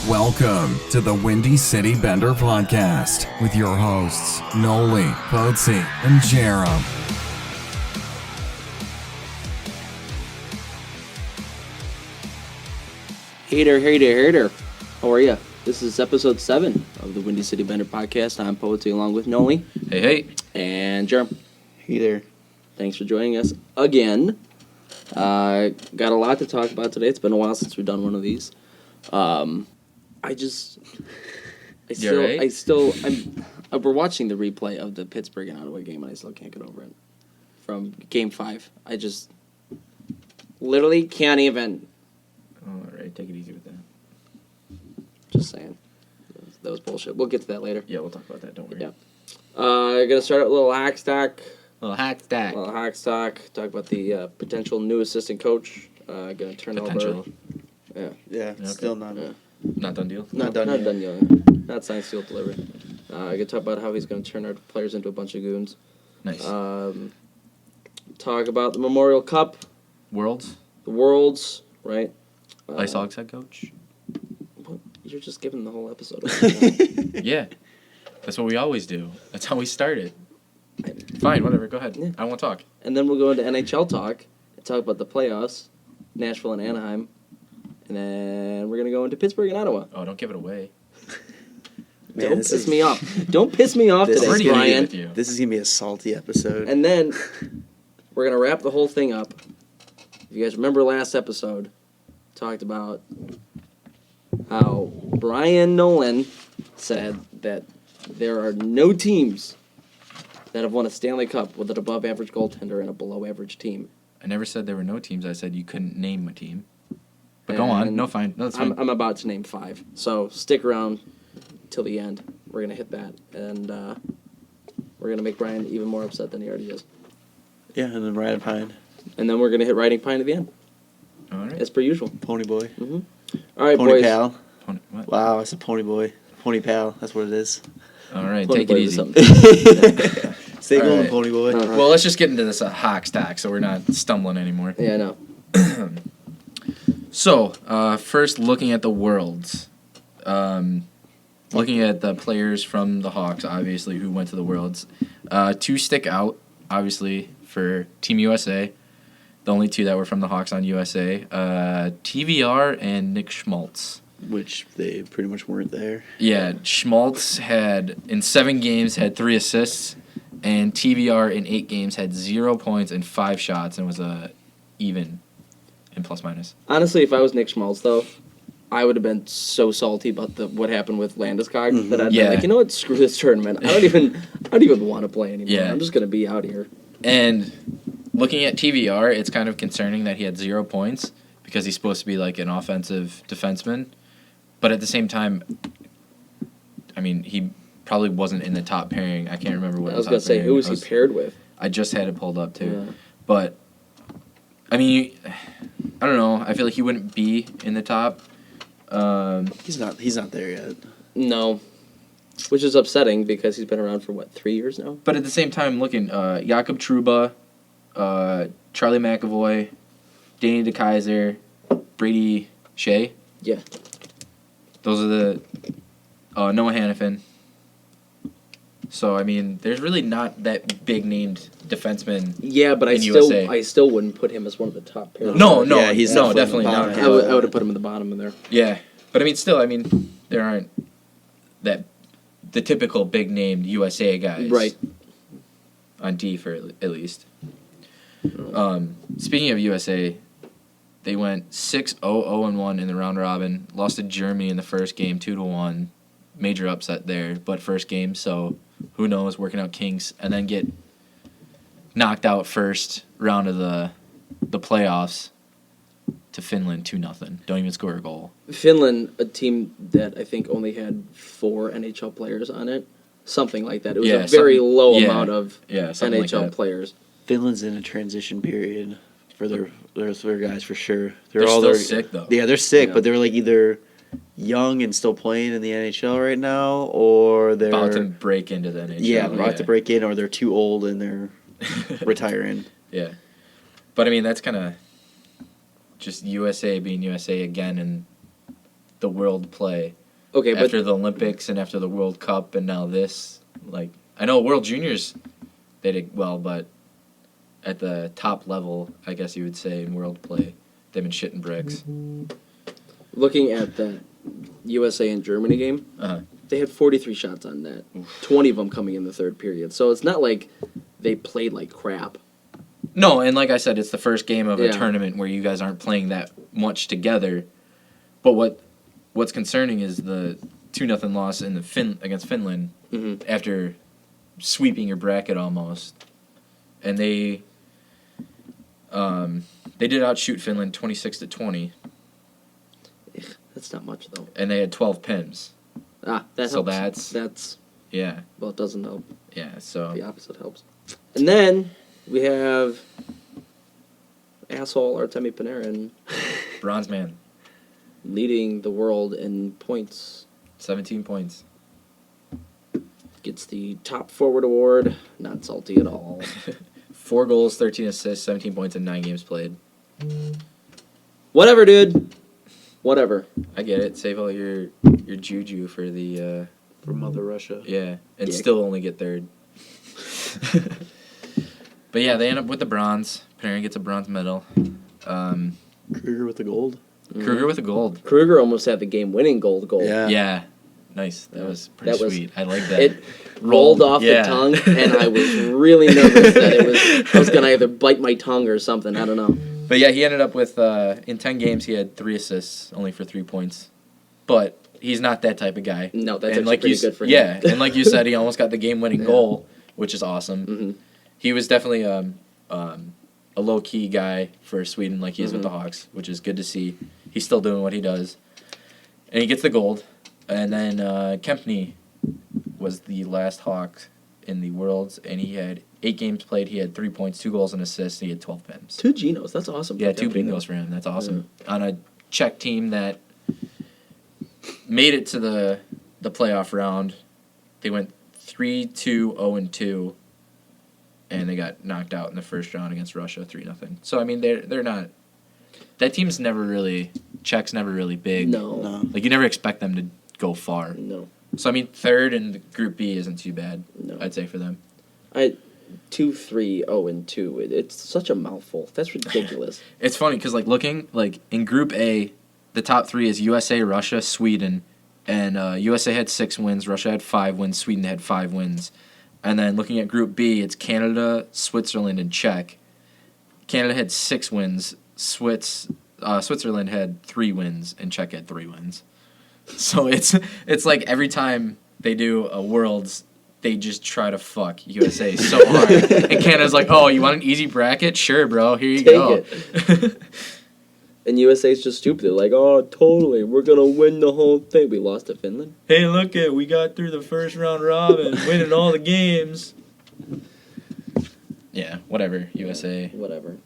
Welcome to the Windy City Bender Podcast with your hosts, Nolly, Poetzy, and Jarom. Hey there. How are ya? This is episode 7 of the Windy City Bender Podcast. I'm Poetzy along with Nolly. Hey. And Jarom. Hey there. Thanks for joining us again. Got a lot to talk about today. It's been a while since we've done one of these. We're watching the replay of the Pittsburgh and Ottawa game, and I still can't get over it. From Game 5. I just literally can't even. All right, take it easy with that. Just saying. That was bullshit. We'll get to that later. Yeah, we'll talk about that. Don't worry. Yeah. Gonna start out with a little hack stack. Talk about the potential new assistant coach. Gonna turn Potential. over. Yeah, Okay. still not. Not done deal? Not done yet. Not signed, sealed, delivered. Gonna talk about how he's gonna turn our players into a bunch of goons. Nice. Talk about the Memorial Cup, Worlds? the Worlds, right? Ice Hogs head coach? What? You're just giving the whole episode. Yeah. That's what we always do. That's how we started. Fine, whatever. Go ahead. Yeah. I won't talk. And then we'll go into NHL talk and talk about the playoffs, Nashville and Anaheim. And then we're going to go into Pittsburgh and Ottawa. Oh, don't give it away. Man, Don't piss me off. Don't piss me off This today, is Already Brian. with you. This is going to be a salty episode. And then we're going to wrap the whole thing up. If you guys remember last episode, talked about how Brian Nolan said that there are no teams that have won a Stanley Cup with an above-average goaltender and a below-average team. I never said there were no teams. I said you couldn't name a team. But go on. No, fine. No, that's fine. I'm about to name 5. So stick around till the end. We're going to hit that. And we're going to make Brian even more upset than he already is. Yeah, and then Riding Pine. And then we're going to hit Riding Pine at the end, All right. as per usual. Pony Boy. Mm-hmm. All right, Pony boys. Pal. What? Wow, I said Pony Boy. Pony Pal. That's what it is. All right, Pony take boy it with easy. something. Stay All going, right. Pony Boy. Uh-huh. Well, let's just get into this hawk stack so we're not stumbling anymore. Yeah, I know. So, first looking at the Worlds. Looking at the players from the Hawks, obviously, who went to the Worlds. 2 stick out, obviously, for Team USA. The only 2 that were from the Hawks on USA. TVR and Nick Schmaltz. Which they pretty much weren't there. Yeah, Schmaltz had, in 7 games, had 3 assists. And TVR in 8 games had 0 points and 5 shots and was even in plus-minus. Honestly, if I was Nick Schmaltz, though, I would have been so salty about what happened with Landeskog that I'd be Yeah. like, you know what, screw this tournament. I don't even want to play anymore. Yeah. I'm just going to be out here. And looking at TVR, it's kind of concerning that he had 0 points because he's supposed to be like an offensive defenseman. But at the same time, I mean, he probably wasn't in the top pairing. I can't remember what I was the going top to say, pairing who was he paired with? I just had it pulled up too. Yeah. But, I mean, I don't know. I feel like he wouldn't be in the top. He's not there yet. No. Which is upsetting because he's been around for, 3 years now? But at the same time, looking, Jakob Trouba, Charlie McAvoy, Danny DeKeyser, Brady Shea. Yeah. Those are the Noah Hannafin. So I mean, there's really not that big named defenseman. Yeah, but I in USA. still wouldn't put him as one of the top pairs. No, Yeah, he's definitely definitely not. bottom. I would have put him in the bottom of there. Yeah, but I mean, still, I mean, there aren't the typical big named USA guys, Right. On D for at least. Speaking of USA, they went 6-0-0-1 in the round robin. Lost to Germany in the first game, 2-1. Major upset there, but first game, so who knows? Working out kinks, and then get knocked out first round of the playoffs to Finland 2-0. Don't even score a goal. Finland, a team that I think only had 4 NHL players on it. Something like that. It was Yeah, a very something- low yeah. amount of Yeah, something like NHL that. players. Finland's in a transition period for their guys for sure. They're all still sick though. Yeah, they're sick, Yeah. but they're like either young and still playing in the NHL right now, or they're About to break into the NHL. they're about to break in, or they're too old and they're retiring. Yeah, but I mean that's kind of just USA being USA again, and the world play. Okay, but After the Olympics and after the World Cup and now this, like, I know World Juniors, they did well, but at the top level, I guess you would say, in world play, they've been shitting bricks. looking at the USA and Germany game, Uh-huh. they had 43 shots on net, 20 of them coming in the third period. So it's not like they played like crap. No, and like I said, it's the first game of a Yeah. tournament where you guys aren't playing that much together. But what's concerning is the 2-0 loss in the against Finland after sweeping your bracket almost, and they did outshoot Finland 26-20, That's not much though. and they had 12 pims. That So helps. that's- Yeah, Well, it doesn't help. yeah. So The opposite helps. And then we have asshole Artemi Panarin bronze man, leading the world in points. 17 points. Gets the top forward award. Not salty at all. 4 goals, 13 assists, 17 points in 9 games played. Whatever, dude. Whatever. I get it. Save all your juju for the From Mother Russia. yeah, and Yeah. still only get third. But yeah, they end up with the bronze. Panarin gets a bronze medal. Kruger with the gold. Kruger with a gold. Kruger almost had the game-winning goal. Yeah. Yeah, nice. That was pretty That was- sweet. I like that. It rolled off yeah. the tongue, and I was really nervous that I was going to either bite my tongue or something. I don't know. But yeah, he ended up with in 10 games he had 3 assists, only for 3 points. But he's not that type of guy. No, that's And actually pretty good for him. Yeah, and like you said, he almost got the game-winning Yeah. goal, which is awesome. Mhm. He was definitely a low-key guy for Sweden, like he is with the Hawks, which is good to see. He's still doing what he does. And he gets the gold. And then Kempny was the last Hawk in the Worlds, and he had 8 games played. He had 3 points, 2 goals, and assists. And he had 12 pims. 2 Genos. That's awesome. Yeah, 2 bingos for him. That's awesome. On a Czech team that made it to the playoff round. They went 3-2-0-2, and they got knocked out in the first round against Russia 3-0. So I mean, they're not. That team's never really. Czech's never really big. No. No. Like you never expect them to go far. No. So I mean, third in Group B isn't too bad. No. I'd say for them. 2-3-0-2. It's such a mouthful. That's ridiculous. It's funny because looking in Group A, the top 3 is USA, Russia, Sweden, and USA had 6 wins, Russia had 5 wins, Sweden had 5 wins, and then looking at Group B, it's Canada, Switzerland, and Czech. Canada had 6 wins, Switzerland had 3 wins, and Czech had 3 wins. So it's like every time they do a Worlds, they just try to fuck USA so hard. And Canada's like, oh, you want an easy bracket? Sure, bro. Here you go. And USA's just stupid. They're like, oh, totally. We're going to win the whole thing. We lost to Finland. Hey, look we got through the first round robin, winning all the games. Yeah, whatever, USA. Whatever.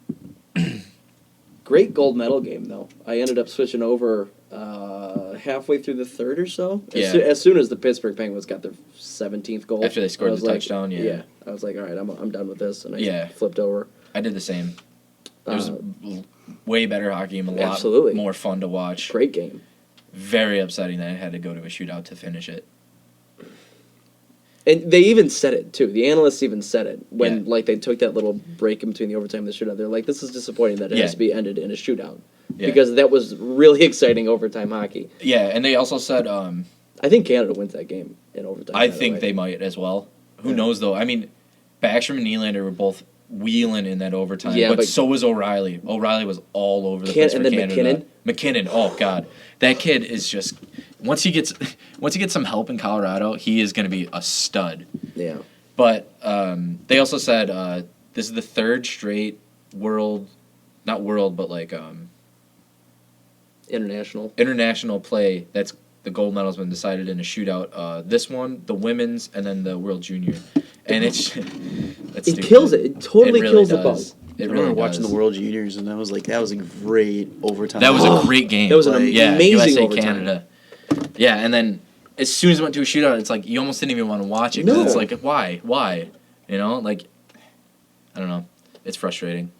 Great gold medal game, though. I ended up switching over halfway through the third or so. Yeah. As soon as the Pittsburgh Penguins got their 17th goal. After they scored I was the like, touchdown, yeah. Yeah. I was like, all right, I'm done with this. And I Yeah. flipped over. I did the same. It was way better hockey game, a lot Absolutely. more fun to watch. Great game. Very upsetting that I had to go to a shootout to finish it. And they even said it, too. The analysts even said it when, Yeah. they took that little break in between the overtime and the shootout. They're like, this is disappointing that it Yeah. has to be ended in a shootout. Yeah. Because that was really exciting overtime hockey. Yeah, and they also said, I think Canada wins that game in overtime. I by the think way. they might as well. Who Yeah. knows, though? I mean, Backstrom and Nylander were both wheeling in that overtime, Yeah, but but- so was O'Reilly. O'Reilly was all over the place and for then Canada. McKinnon, oh god, that kid is just once he gets some help in Colorado, he is going to be a stud. Yeah. But they also said this is the 3rd straight international play that's the gold medal's been decided in a shootout. This one, the women's, and then the World Junior, and that's It stupid. kills it. It totally really kills the does. buzz. It I really remember watching does. the World Juniors, and that was a great overtime. That was a great game. That was an yeah, amazing USA overtime. Canada. Yeah, and then as soon as it went to a shootout, it's like you almost didn't even want to watch it because No. it's like why, you know, like I don't know, it's frustrating.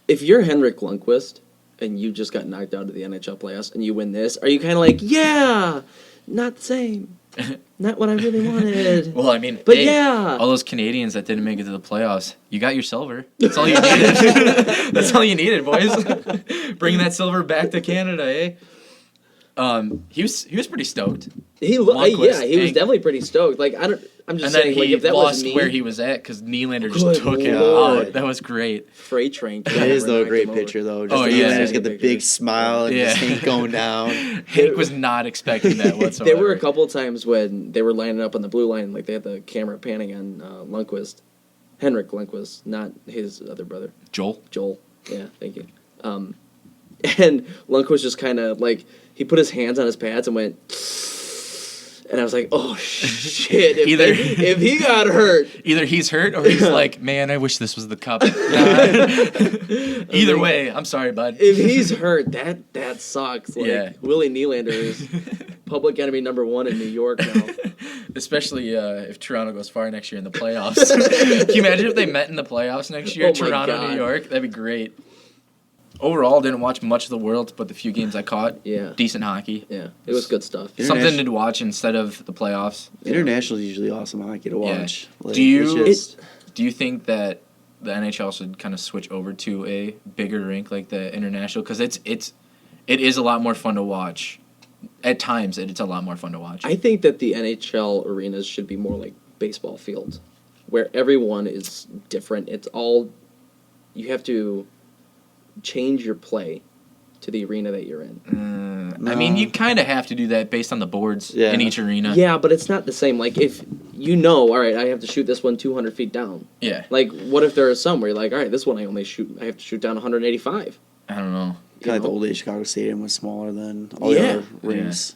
If you're Henrik Lundqvist, and you just got knocked out of the NHL playoffs, and you win this, are you kind of like, yeah, not the same, not what I really wanted? Well, I mean, But hey, yeah. all those Canadians that didn't make it to the playoffs, you got your silver. That's all you needed. That's all you needed, boys. Bring that silver back to Canada, eh? He was pretty stoked. He Lundqvist, he was Hank. definitely pretty stoked. Like I'm just And then saying, like he if that lost was me, where he was at because Nylander just Good took him Lord. out. That was great. freight train. That is, though, a knocked great him over. picture, though. Just Oh, the yeah. Islanders get the Picture. big smile and Yeah. just Hank going down. Hank was not expecting that whatsoever. There were a couple of times when they were lining up on the blue line, like they had the camera panning on Lundqvist, Henrik Lundqvist, not his other brother, Joel. Yeah, thank you. And Lundqvist just kind of like he put his hands on his pads and went, and I was like, oh shit! If he got hurt, Either he's hurt or he's like, man, I wish this was the cup. Either way, I'm sorry, bud. if he's hurt, that sucks. Like, Yeah. Willie Nylander is public enemy number 1 in New York now. Especially if Toronto goes far next year in the playoffs. Can you imagine if they met in the playoffs next year, Oh my Toronto, God. New York? That'd be great. Overall, didn't watch much of the world, but the few games I caught, Yeah. decent hockey. Yeah, it was good stuff. Yeah. Something to watch instead of the playoffs. International is usually awesome hockey to Yeah. watch. Like, Do you- it's just- Do you think that the NHL should kind of switch over to a bigger rink like the international? Because it is a lot more fun to watch. At times, it's a lot more fun to watch. I think that the NHL arenas should be more like baseball fields, where everyone is different. It's all you have to change your play to the arena that you're in. I mean, you kind of have to do that based on the boards Yeah. in each arena. Yeah, but it's not the same. Like if you know, all right, I have to shoot this one 200 feet down. Yeah. Like what if there is some where you're like, all right, this one I have to shoot down 185. I don't know. You kind of like the know? old age Chicago Stadium was smaller than all Yeah. the other rinks.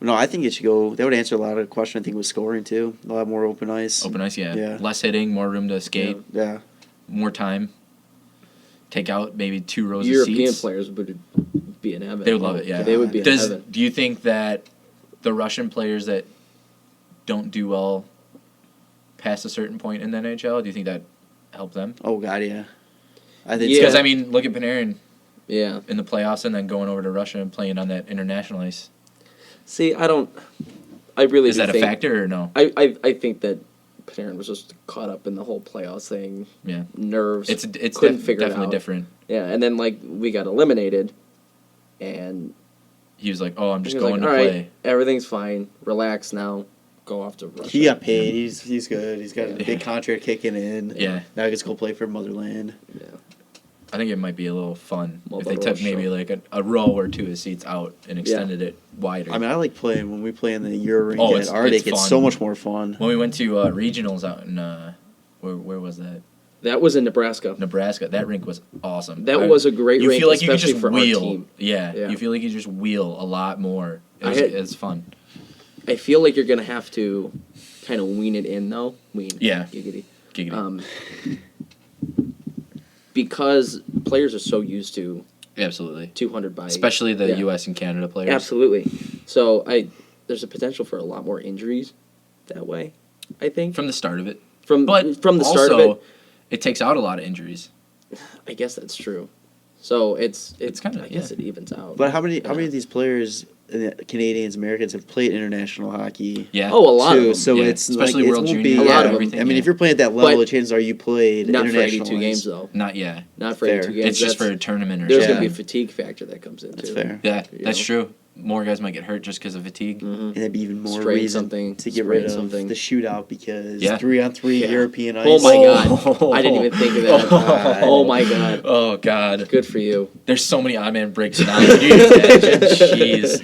No, I think it should go. That would answer a lot of questions. I think with scoring too. A lot more open ice. Open ice, yeah. Yeah. Less hitting, more room to skate, Yeah. more time. Take out maybe 2 rows European of seats. players would be in heaven. They would love it, yeah. They would be in heaven. Do you think that the Russian players that don't do well past a certain point in the NHL, do you think that helped them? Oh God, yeah. I think Yeah. Because, I mean, look at Panarin Yeah. in the playoffs and then going over to Russia and playing on that international ice. See, I really Is do that a think, factor or no? I think that Panarin was just caught up in the whole playoffs thing. Yeah. Nerves. It's couldn't figure it definitely out. different. Yeah, and then like we got eliminated, and He was like, oh, I'm just he was going like, to "All play. right, everything's fine. Relax now. Go off to Russia." he got paid. He's good. He's got a Yeah. big contract kicking in. Yeah. Now he gets to go play for motherland. Yeah. I think it might be a little fun if they Mother took maybe Russia. like a row or 2 of seats out and extended it wider. I mean, I like playing when we play in the Euro rink Oh, at it's Arctic. It's fun. so much more fun. when we went to regionals out in where was that? That was in Nebraska. Nebraska. That rink was awesome. That was a great You rink, feel like you could especially just for wheel. our team. Yeah, Yeah. you feel like you just wheel a lot more. I had- It's fun. I feel like you're gonna have to kind of wean it in though. Yeah. Giggity. Giggity. Because players are so used to Absolutely. 200 by Especially the yeah. U.S. and Canada players. Absolutely. So there's a potential for a lot more injuries that way. I think From the start of it. from But the start of also, it. it takes out a lot of injuries. I guess that's true. So it's kinda- I guess yeah. it evens out. But how many of these players, Canadians, Americans, have played international hockey? Yeah. Oh, a lot Too, of them. so Yeah, it's especially like, World it won't Junior. be, A lot of everything, I mean, yeah. if you're playing at that level, But the chances are you played not for international 82 games ice. though. Not yet. Not for Fair. 82 games. It's just for That's- a tournament or There's something. gonna be a fatigue factor that comes in That's too. fair. Yeah, You that's know? true. More guys might get hurt just because of fatigue. Mhm. And that'd be even more Strain reason something, to get sprain rid of something. the shootout because Yeah. 3-on-3 Yeah. European ice. Oh my God. I didn't even think of that. Oh my God. Oh God. Good for you. There's so many odd man breaks now. Could you imagine? Jeez,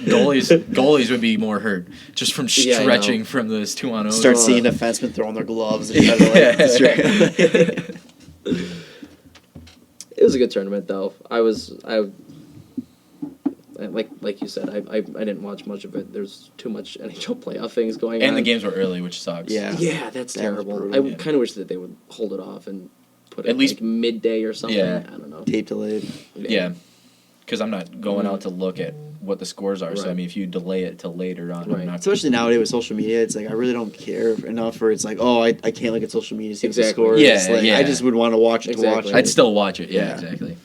goalies would be more hurt just from Yeah, I know. stretching from those 2-on-0s. Start seeing defensemen throwing their gloves and try to like distract. It was a good tournament though. Like you said, I didn't watch much of it. There's too much NHL playoff things going on. And the games were early, which sucks. Yeah. Yeah, that's That was terrible. brutal. I kind of wish that they would hold it off and put it At least- like midday or something. Yeah. I don't know. Tape delayed. Yeah. Because I'm not going out to look at what the scores are. So, I Right. mean, if you delay it till later on, Right. I'm not. Especially nowadays with social media, it's like I really don't care enough where it's like, oh, I can't look at social media to see what the Exactly. score is. Yeah, Like, yeah. I just would want to watch it to watch Exactly. it. I'd still watch it. Yeah, Yeah. exactly.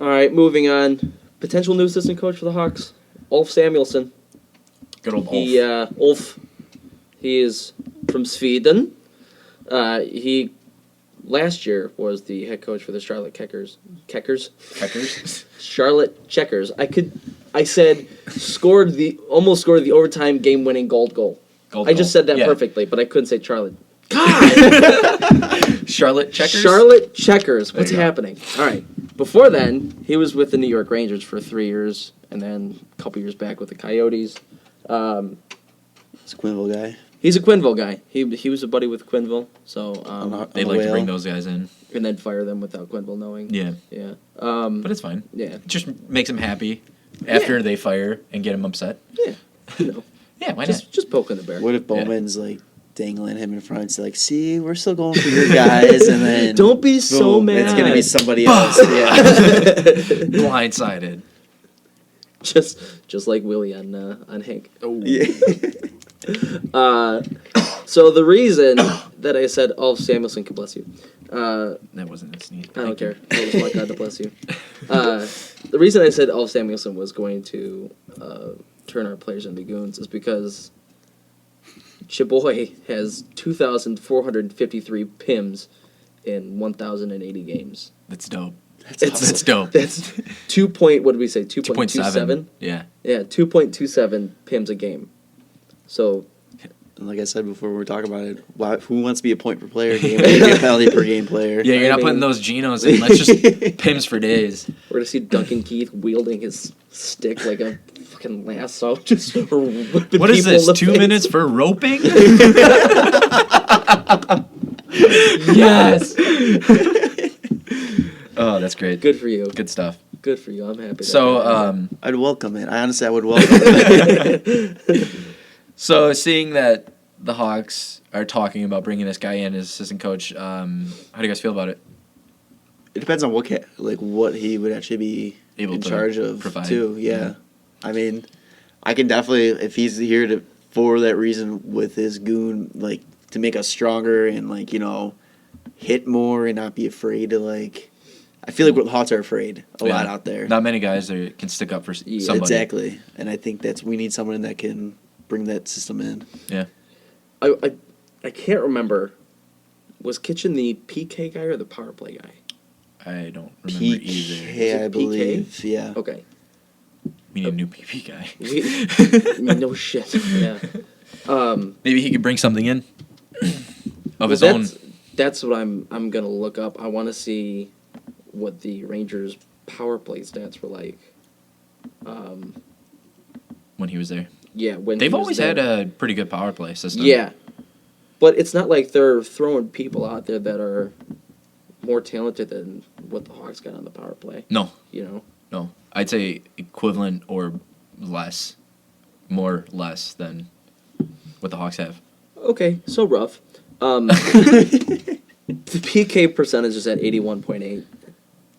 All right, moving on. Potential new assistant coach for the Hawks, Ulf Samuelsson. Good old Ulf. Ulf. He is from Sweden. He last year was the head coach for the Charlotte Checkers. Checkers? Charlotte Checkers. I said almost scored the overtime game-winning goal. I just said that perfectly, but I couldn't say Charlotte. God! Charlotte Checkers? Charlotte Checkers. What's happening? All right. Before then, he was with the New York Rangers for 3 years, and then a couple years back with the Coyotes. It's a Quinville guy. He's a Quinville guy. He was a buddy with Quinville, so They like to bring those guys in. and then fire them without Quinville knowing. Yeah. Yeah. But it's fine. Yeah. It just makes him happy after they fire and get him upset. Yeah. You know, Yeah, why not? just poking the bear. What if Bowman's like dangling him in front? It's like, see, we're still going for your guys, and then Don't be so boom, mad. It's gonna be somebody else. Yeah. Blindsided. just like Willie on Hank. Oh. Yeah. So the reason that I said Ulf Samuelsson, God bless you. That wasn't a sneeze. I don't care. I just want God to bless you. The reason I said Ulf Samuelsson was going to turn our players into goons is because Chaboy has 2,453 PIMs in 1,080 games. That's dope. That's dope. That's what did we say? 2.27? Yeah. Yeah, 2.27 PIMs a game. So And like I said before, we were talking about it. Who wants to be a point per player game? A penalty per game player. Yeah, you're not putting those Genos in. That's just Pims for days. we're gonna see Duncan Keith wielding his stick like a fucking lasso, just whipping What is people in this? the 2 face. minutes for roping? Yes. Oh, that's great. Good for you. Good stuff. Good for you. I'm happy. So, I'd welcome it. I would welcome it. so seeing that the Hawks are talking about bringing this guy in as assistant coach, how do you guys feel about it? It depends on what he would actually be Able in to charge of provide. too. Yeah. I mean, I can definitely, if he's here for that reason with his goon, like to make us stronger and like, you know, hit more and not be afraid to like. I feel like the Hawks are afraid a lot out there. Not many guys can stick up for somebody. Exactly, and I think we need someone that can bring that system in. Yeah. I can't remember. Was Kitchen the PK guy or the power play guy? I don't remember either. PK, I believe. Yeah. Okay. We need a new PP guy. No shit. Yeah. Maybe he could bring something in of his Well, own. That's what I'm gonna look up. I want to see what the Rangers' power play stats were like. When he was there. Yeah, when They've he was always there. had a pretty good power play system. Yeah, but it's not like they're throwing people out there that are more talented than what the Hawks got on the power play. No. You know. No. I'd say equivalent or less. More less than what the Hawks have. Okay, so rough. The PK percentage is at 81.8,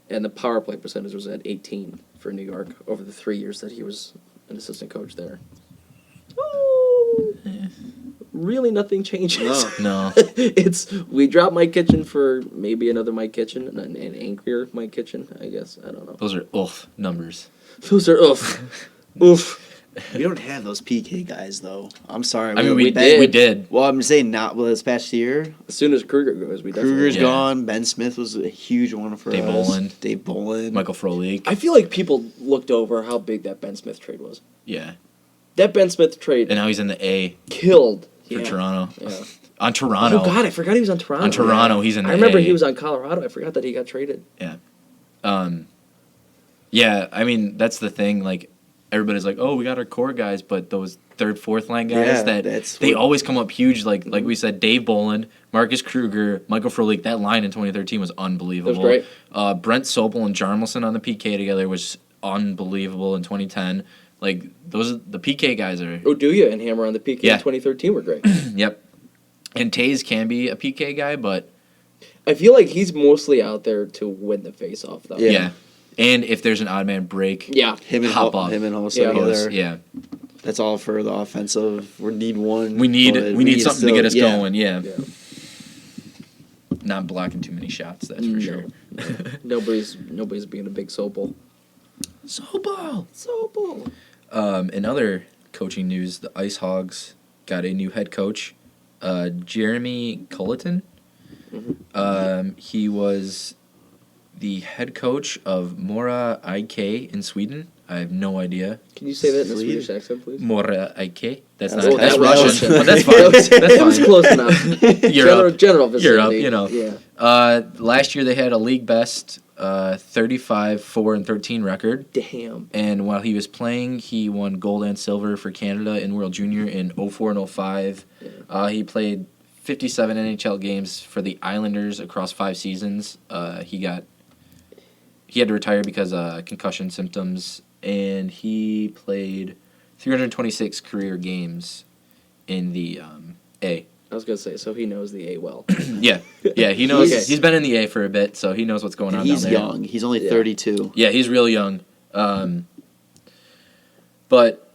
and the power play percentage was at 18 for New York over the 3 years that he was an assistant coach there. Oh, really nothing changes. No. We dropped Mike Kitchen for maybe another Mike Kitchen, an angrier Mike Kitchen, I guess. I don't know. Those are oof numbers. Those are oof. Oof. We don't have those PK guys though. I'm sorry. I mean, we did. did. Well, I'm saying not this past year. As soon as Kruger goes, we definitely. Kruger's Yeah. gone. Ben Smith was a huge one for Dave us. Bolin. Dave Bolin. Michael Frolik. I feel like people looked over how big that Ben Smith trade was. Yeah. That Ben Smith trade And now he's in the A killed. for Yeah. Toronto. Yeah. On Toronto. Oh God, I forgot he was on Toronto. On Toronto, he's in the I remember A. he was on Colorado. I forgot that he got traded. Yeah. Yeah, I mean, that's the thing. Like, everybody's like, oh, we got our core guys, but those third, fourth line guys, Yeah, they always come up huge. Like we said, Dave Bolin, Marcus Kruger, Michael Frolik, that line in 2013 was unbelievable. That was great. Brent Sopel and Jarmelson on the PK together was unbelievable in 2010. Like, the PK guys are... Oduya and Hammer on the PK Yeah. in 2013 were great. Yep. And Taze can be a PK guy, but... I feel like he's mostly out there to win the face-off, though. Yeah. And if there's an odd man break... Yeah. him and hop up. him and Hossa Yeah. together. Yeah. That's all for the offensive. We need one. We need but something to get us going, yeah. Yeah. Not blocking too many shots, that's for sure. Nobody's being a big Sopel. Sopel. In other coaching news, the Ice Hogs got a new head coach, Jeremy Culleton. He was the head coach of Mora IK in Sweden. I have no idea. Can you say that in a Swedish accent, please? Mora IK. That's Oh, that's that Russian. was- But that's fine. That's It was fine. close enough. Europe. General vicinity. Europe, Yeah. Last year they had a league best 35-4-13 record. Damn. And while he was playing, he won gold and silver for Canada in World Junior in 04 and 05. He played 57 NHL games for the Islanders across 5 seasons. He had to retire because of concussion symptoms, and he played 326 career games in the A. I was gonna say, so he knows the A well. Yeah, he knows. Okay. He's been in the A for a bit, so he knows what's going on He's down there. young. He's only Yeah. 32. Yeah, he's real young. But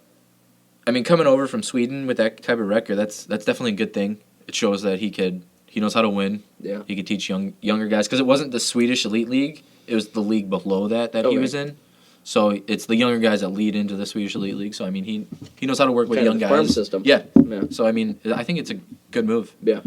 I mean, coming over from Sweden with that type of record, that's definitely a good thing. It shows that he knows how to win. Yeah. He could teach younger guys, because it wasn't the Swedish elite league; it was the league below that he Okay. was in. So it's the younger guys that lead into the Swedish elite league. So I mean, he knows how to work with Kind of young the guys. farm system. Yeah. Yeah. So I mean, I think it's a good move, Yeah.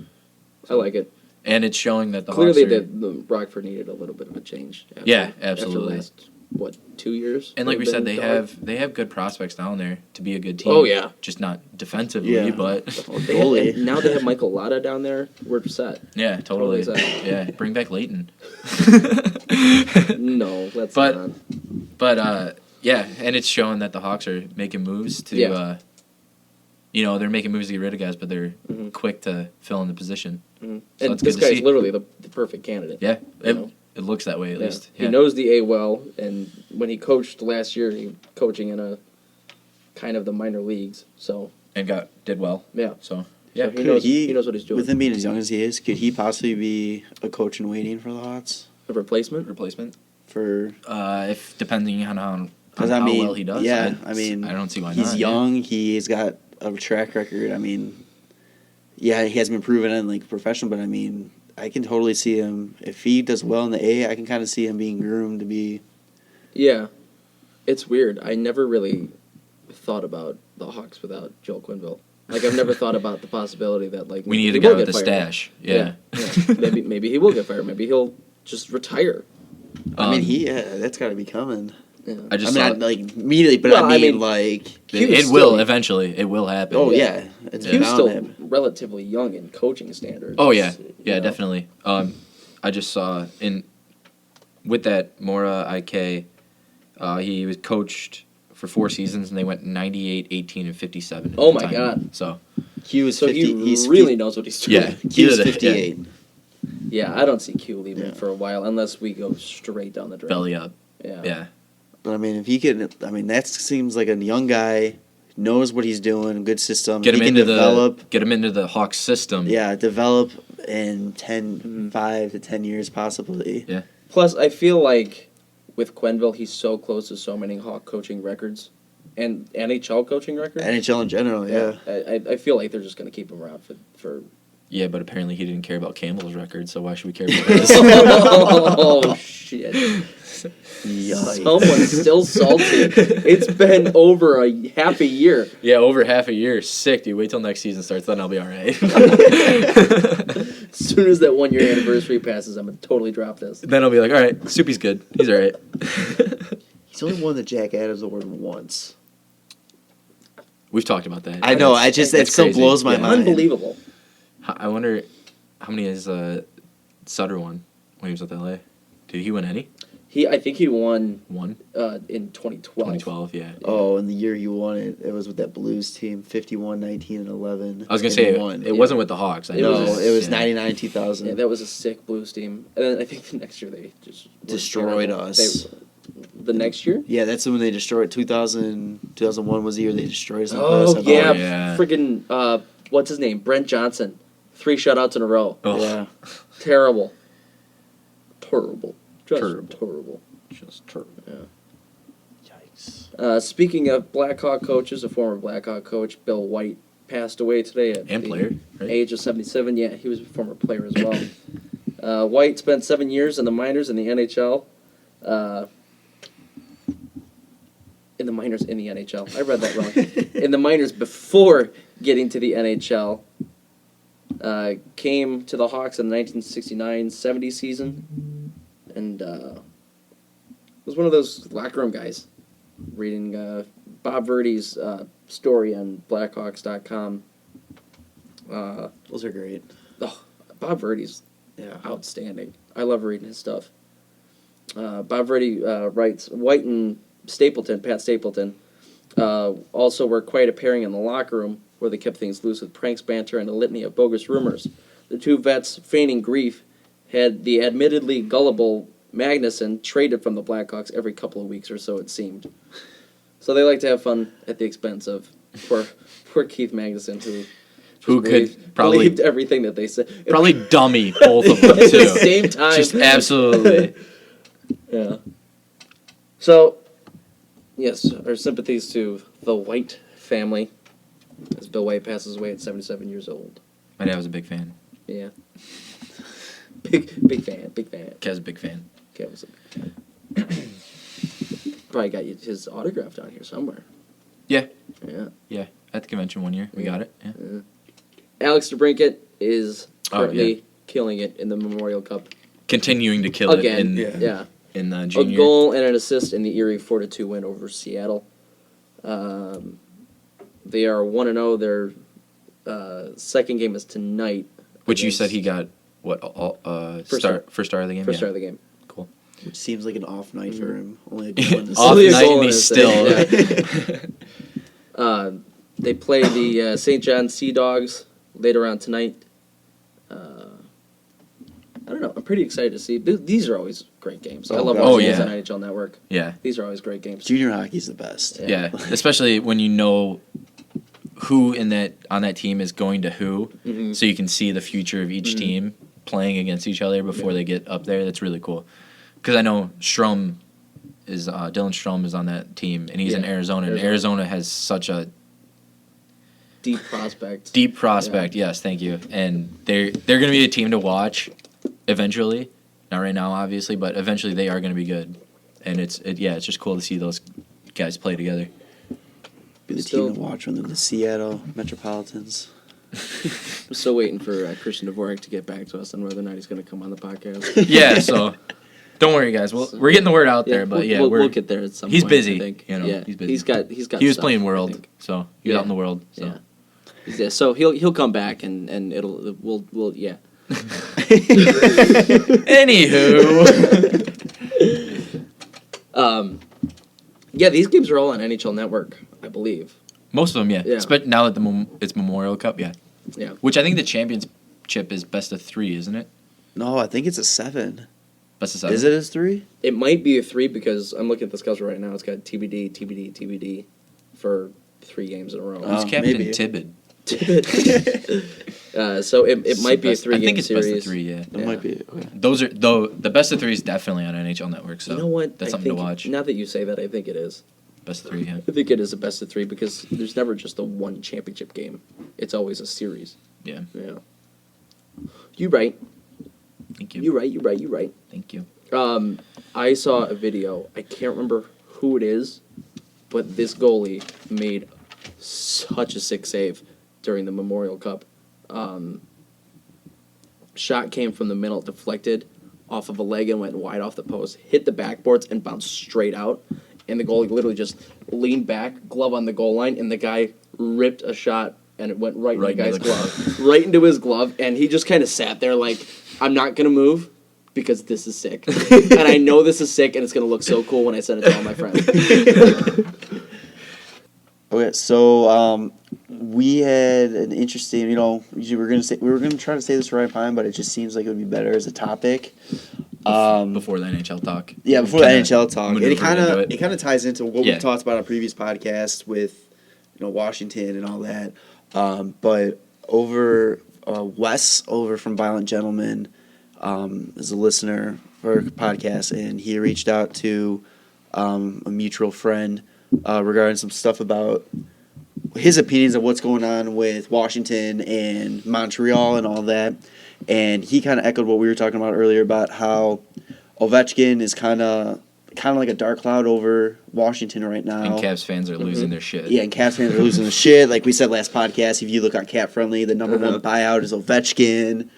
I like it. and it's showing that the Clearly, Hawks are, the Rockford needed a little bit of a change. After, Yeah, After absolutely. the last, 2 years? and like we They've said, been they dog. have good prospects down there to be a good team. Oh, yeah. Just not defensively, Yeah. but They goalie. and now they have Michael Latta down there. We're set. yeah, totally. Totally set. Yeah, bring back Leighton. No, let's But- not. But yeah, and it's showing that the Hawks are making moves to, Yeah. they're making moves to get rid of guys, but they're Mhm. quick to fill in the position. Mhm. So And it's this good to guy's see. literally the perfect candidate. Yeah, You know? it looks that way at Yeah. least. He Yeah. knows the A well, and when he coached last year, he was coaching in a kind of the minor leagues. So and did well. yeah, So yeah, he knows he knows what he's doing. With him being as young as he is, could he possibly be a coach in waiting for the Hots? A replacement. replacement. For If depending on how Because I mean, well he does. yeah, I don't see why he's not. young. He's got a track record. I mean, yeah, he hasn't been proven in like professional, but I mean, I can totally see him if he does well in the A. I can kind of see him being groomed to be. Yeah, it's weird. I never really thought about the Hawks without Joel Quenneville. Like I've never thought about the possibility that like We need he a guy will with get the fired. stash. Yeah. Yeah. Maybe he will get fired. Maybe he'll just retire. I mean, that's got to be coming. Yeah. I I just mean, saw not like immediately, but Well, I I mean, mean, like, Q's it will still- eventually. It will happen. oh Yeah. yeah, it's He was bound still to happen. relatively young in coaching standards. Oh yeah, you yeah, know. definitely. I just saw with that Mora IK, he was coached for 4 seasons and they went 98, 18, and 57. Oh at the my time. God. So He was So 50. he He's really knows what he's doing. Yeah. He was Yeah. 58. Yeah, I don't see Q leaving Yeah. for a while unless we go straight down the drain. belly up. Yeah. Yeah. But I mean, if he could, I mean, that seems like a young guy, knows what he's doing, good system. Get he him can into develop. the Hawks system. Yeah, develop in 10, Mhm. 5 to 10 years possibly. Yeah. Plus, I feel like with Quenneville, he's so close to so many Hawk coaching records and NHL coaching records. NHL in general, yeah. I feel like they're just going to keep him around for Yeah, but apparently he didn't care about Campbell's record, so why should we care about his? Oh, shit. Yikes. Someone's still salty. It's been over half a year. Yeah, over half a year. Sick, dude. Wait till next season starts, then I'll be all right. As soon as that 1 year anniversary passes, I'm going to totally drop this. Then I'll be like, all right, Soupy's good. He's all right. He's only won the Jack Adams Award once. We've talked about that. I know, That's- that that's still crazy. blows my Yeah. mind. Unbelievable. I wonder how many has Sutter won when he was with LA? Did he win any? I think he won One? in 2012. 2012, yeah. Oh, and the year you won it, it was with that Blues team, 51, 19, and 11. I was going to and say, he won. it wasn't with the Hawks. I It know No, was- that. it was Yeah. 99, 2000. Yeah, that was a sick Blues team. And then I think the next year they just were Destroyed terrible. us. The next year? Yeah, that's when they destroyed 2001 was the year they destroyed us. in Oh, the playoffs. yeah. yeah. Freaking, what's his name? Brent Johnson. 3 shutouts in a row. Oh, Yeah. Terrible. Terrible. Just Terrible. terrible. just terrible. Yikes. Speaking of Blackhawk coaches, a former Blackhawk coach, Bill White, passed away today at And the player, right? age of 77. Yeah, he was a former player as well. White spent 7 years in the minors in the NHL. In the minors in the NHL. I read that wrong. In the minors before getting to the NHL. Came to the Hawks in the 1969-70 season. And was one of those locker room guys. Reading Bob Verdi's story on Blackhawks.com. Those are great. Oh, Bob Verdi's outstanding. I love reading his stuff. Bob Verdi writes, White and Pat Stapleton, also were quite a pairing in the locker room, where they kept things loose with pranks, banter, and a litany of bogus rumors. The two vets, feigning grief, had the admittedly gullible Magnuson traded from the Blackhawks every couple of weeks or so, it seemed. So they like to have fun at the expense of poor Keith Magnuson, who could probably believed everything that they said. Probably dummy both of them too. At the same time. Just absolutely. Yeah. So, yes, our sympathies to the White family, as Bill White passes away at 77 years old. My dad was a big fan. Yeah. Big fan. Kev's a big fan. Kev was a big fan. Probably got his autograph down here somewhere. Yeah. Yeah. Yeah. At the convention one year. We got it. Yeah. Alex DeBrincat is currently killing it in the Memorial Cup. Continuing to kill Again, it yeah. in the junior. A goal and an assist in the Erie 4-2 win over Seattle. They are 1-0. Their second game is tonight. Which you said he got, what, first star of the game? First star of the game. Cool. Which seems like an off night for him. Only a goal and assist. Off Only a night goal and and he's assist, still... They play the St. John Sea Dogs later on tonight. I don't know. I'm pretty excited to see. These are always great games. I love watching these on NHL Network. Yeah. These are always great games. Junior hockey's the best. Yeah. Especially when you know who on that team is going to who, so you can see the future of each team playing against each other before they get up there. That's really cool. Because I know Dylan Strom is on that team, and he's in Arizona, and Arizona has such a deep prospect. Yes, thank you. And they're going to be a team to watch eventually. Not right now, obviously, but eventually they are going to be good. And it's just cool to see those guys play together. Be the team to watch when they're the Seattle Metropolitans. I'm still waiting for Christian Dvorak to get back to us on whether or not he's going to come on the podcast. Yeah, so don't worry, guys. We're getting the word out there, but we'll get there at some point. He's busy. I think. You know, yeah, he's busy. He's got. He was stuff, playing World, so he was out in the world. So. Yeah. Yeah, so he'll come back and we'll yeah. Anywho. Yeah, these games are all on NHL Network, I believe. Most of them, yeah. Now that it's Memorial Cup, yeah. Yeah. Which I think the championship is best of 3, isn't it? No, I think it's a 7. Best of 7. Is it a 3? It might be a 3 because I'm looking at the schedule right now. It's got TBD for 3 games in a row. Who's Captain maybe. Tibbet? So it might be a 3-game series. I think it's best of 3, yeah. It might be. Okay. Those are the best of 3 is definitely on NHL Network. So you know what? That's something to watch. Now that you say that, I think it is. Best of 3, yeah. I think it is a best of 3 because there's never just the one championship game. It's always a series. Yeah. Yeah. You right. Thank you. You right. Thank you. I saw a video. I can't remember who it is, but this goalie made such a sick save during the Memorial Cup. Shot came from the middle, deflected off of a leg and went wide off the post, hit the backboards and bounced straight out. And the goalie literally just leaned back, glove on the goal line, and the guy ripped a shot and it went right into the guy's glove. Right into his glove, and he just kind of sat there like, I'm not going to move because this is sick. And I know this is sick, and it's going to look so cool when I send it to all my friends. Okay, so we had an interesting, usually we were gonna try to say this right time, but it just seems like it would be better as a topic. Before the NHL talk. Yeah, before the NHL talk. And it kind of ties into what Yeah. we talked about on previous podcasts with, Washington and all that. But over Wes over from Violent Gentleman is a listener for our podcast, and he reached out to a mutual friend regarding some stuff about his opinions of what's going on with Washington and Montreal and all that. And he kind of echoed what we were talking about earlier about how Ovechkin is kind of like a dark cloud over Washington right now. And Cavs fans are losing their shit. Yeah, and Cavs fans are losing the shit. Like we said last podcast, if you look on Cap Friendly, the number one buyout is Ovechkin.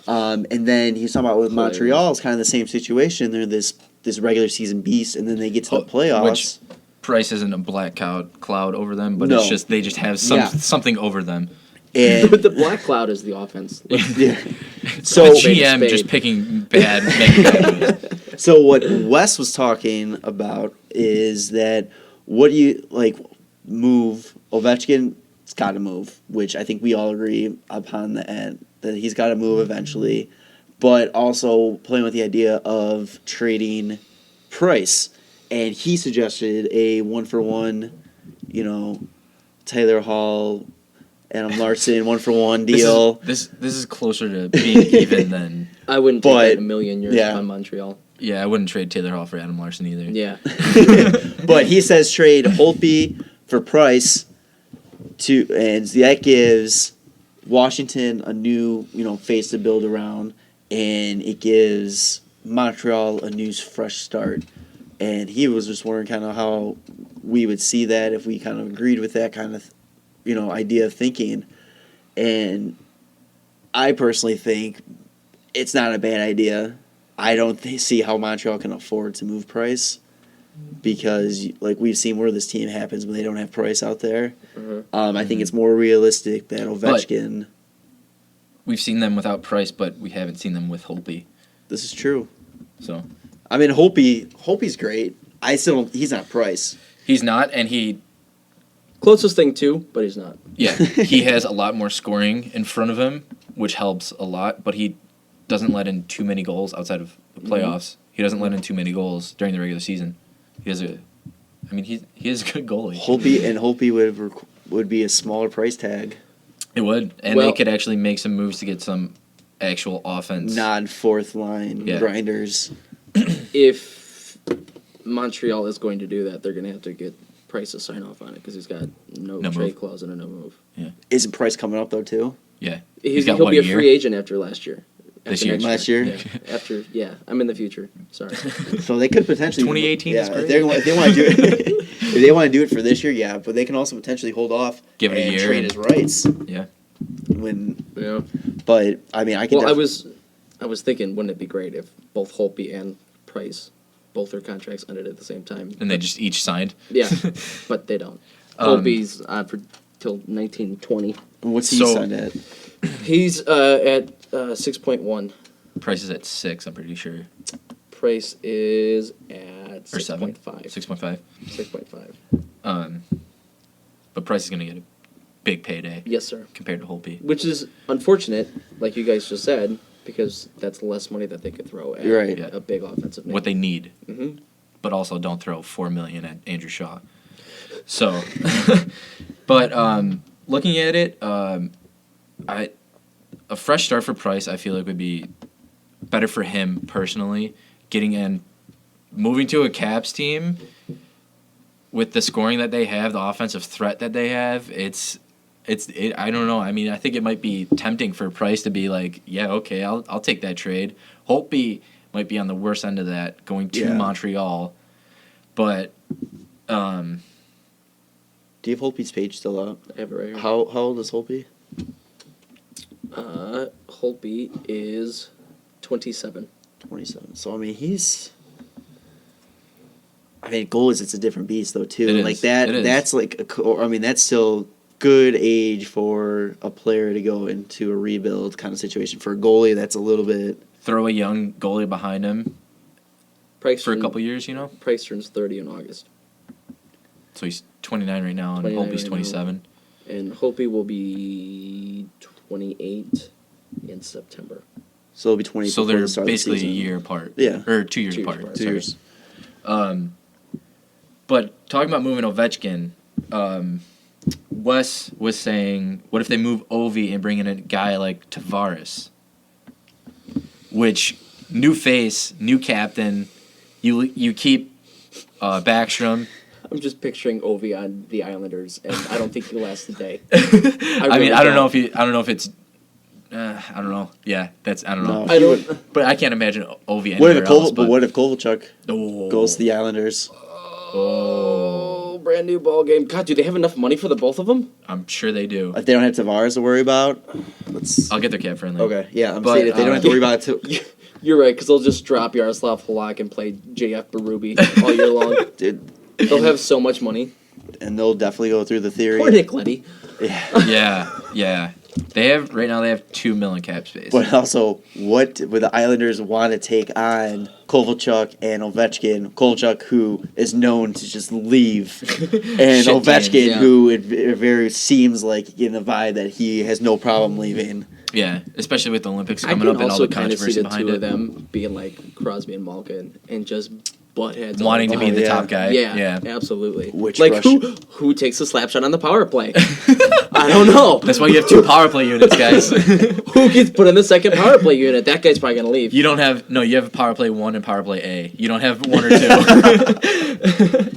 And then he's talking about with Montreal, it's kind of the same situation. They're this regular season beast, and then they get to the playoffs. Which Price isn't a black cloud over them, but No. it's just they just have something over them. And But the black cloud is the offense. yeah. So So GM spade. just picking bad. So what Wes was talking about is that what do you like move Ovechkin? It's got to move, which I think we all agree upon the end that he's got to move eventually. But also playing with the idea of trading Price, and he suggested a 1-for-1, Taylor Hall, Adam Larson 1-for-1 deal. This is closer to being even than. I wouldn't take that in a million years yeah. on Montreal. Yeah, I wouldn't trade Taylor Hall for Adam Larson either. Yeah. But he says trade Holtby for Price and that gives Washington a new, face to build around, and it gives Montreal a new fresh start. And he was just wondering kind of how we would see that if we kind of agreed with that kind of, idea of thinking. And I personally think it's not a bad idea. I don't see how Montreal can afford to move Price because, like, we've seen where this team happens when they don't have Price out there. I think it's more realistic that Ovechkin. We've seen them without Price, but we haven't seen them with Holtby. This is true. So I mean, Holtby's great. I still don't. He's not Price. he's not, and he Closest thing too, but he's not. he has a lot more scoring in front of him, which helps a lot. But he doesn't let in too many goals outside of the playoffs. He doesn't let in too many goals during the regular season. He is a good goalie. Holtby would be a smaller price tag. It would, and they could actually make some moves to get some actual offense. Non-fourth line grinders. If Montreal is going to do that, they're going to have to get Price to sign off on it because he's got no trade clause and a no move. Yeah. Isn't Price coming up though too? Yeah. He'll be a free agent after last year. This year. Last year? Yeah. I'm in the future. Sorry. So they could potentially 2018 is great. If they want to do it, if they want to do it for this year, yeah. But they can also potentially hold off, give it a and year, trade his rights. Yeah. But I mean, I was thinking, wouldn't it be great if both Holtby and Price, both their contracts ended at the same time? And they just each signed. Yeah, but they don't. Holtby's on for till 1920. What's he signed at? He's at 6.1. Price is at 6, I'm pretty sure. Price is at 6.5. 6.5. 6.5. But Price is going to get a big payday. Yes, sir. Compared to Holtby. Which is unfortunate, like you guys just said, because that's less money that they could throw at a big offensive name. What they need. Mm-hmm. But also don't throw $4 million at Andrew Shaw. So, but looking at it, a fresh start for Price, I feel like would be better for him personally. Moving to a Caps team with the scoring that they have, the offensive threat that they have, I don't know. I mean, I think it might be tempting for Price to be like, yeah, okay, I'll take that trade. Holtby might be on the worst end of that, going to Montreal. But do you have Holtby's page still up? I have it right here. How old is Holtby? Holtby is 27. 27. So I mean, goalies, it's a different beast though too. It like is. that. It is. That's that's still good age for a player to go into a rebuild kind of situation. For a goalie, that's a little bit. Throw a young goalie behind him for a couple years, Price turns 30 in August. So he's 29 right now, and 29 Holtby's right 27. And Holtby will be 28 in September. So it'll be 20. So before they're the start of the basically a season. year apart. Yeah. Or 2 years 2 years apart. apart. 2 years. But talking about moving Ovechkin, Wes was saying, what if they move Ovi and bring in a guy like Tavares? Which, new face, new captain, you keep Backstrom. I'm just picturing Ovi on the Islanders, and I don't think he'll last a day. I don't know if it's I don't know. Yeah, I don't know. No, I don't. But I can't imagine Ovi What anywhere if else. But what if Kovalchuk oh, goes to the Islanders? Oh, brand new ball game. God, do they have enough money for the both of them? I'm sure they do. If they don't have Tavares to worry about, let's. I'll get their cap friendly. Okay, yeah, I'm But, saying if they don't have to worry about it too. You're right, because they'll just drop Yaroslav Halak and play JF Berube all year long. Dude, They'll have so much money. and they'll definitely go through the theory. Poor Nick Leddy. Yeah. Yeah. They have $2 million cap space. But also, what would the Islanders want to take on Kovalchuk and Ovechkin? Kovalchuk, who is known to just leave, and Shit Ovechkin, teams, yeah. who it very seems like in the vibe that he has no problem leaving. Yeah, especially with the Olympics I coming can up and all also the kind of see controversy the behind two it. of them being like Crosby and Malkin and just butt heads. Wanting all to the be the yeah. top guy. Yeah, absolutely. Which like rush- who takes the slap shot on the power play? I don't know. That's why you have 2 power play units, guys. Who gets put in the second power play unit? That guy's probably gonna leave. You have power play 1 and power play A. You don't have 1 or 2.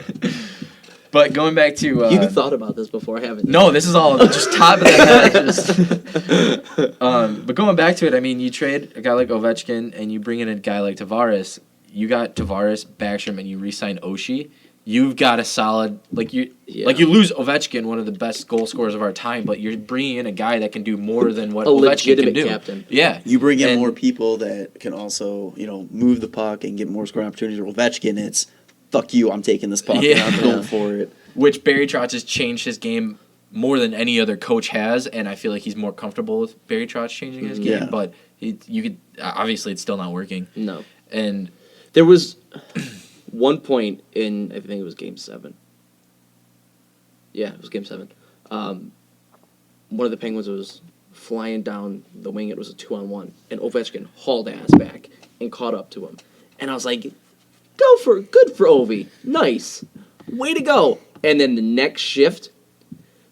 But going back to You thought about this before, haven't you? no, this is all just top of the head. But going back to it, I mean, you trade a guy like Ovechkin and you bring in a guy like Tavares. You got Tavares, Backstrom, and you re-sign Oshie. You've got a solid you lose Ovechkin, one of the best goal scorers of our time, but you're bringing in a guy that can do more than what A Ovechkin can legitimate do. captain. Yeah, You bring in And- more people that can also, move the puck and get more scoring opportunities. Ovechkin, it's fuck you, I'm taking this puck Yeah. and I'm going for it. which Barry Trotz has changed his game more than any other coach has, and I feel like he's more comfortable with Barry Trotz changing his game. Yeah. But you could obviously it's still not working. No. And There was one point in, I think it was Game 7. Yeah, it was Game 7. One of the Penguins was flying down the wing. It was a 2-on-1, and Ovechkin hauled ass back and caught up to him. And I was like, good for Ovi. Nice. Way to go. And then the next shift,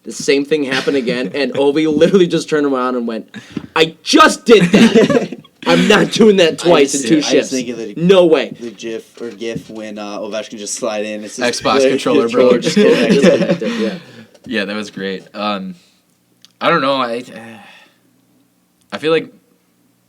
the same thing happened again, and Ovi literally just turned around and went, I just did that. I'm not doing that twice in 2 I was shifts. thinking that No way. the GIF when Ovechkin just slide in. It's Xbox controller broke. just connected. Disconnected, yeah. yeah, that was great. I don't know. I feel like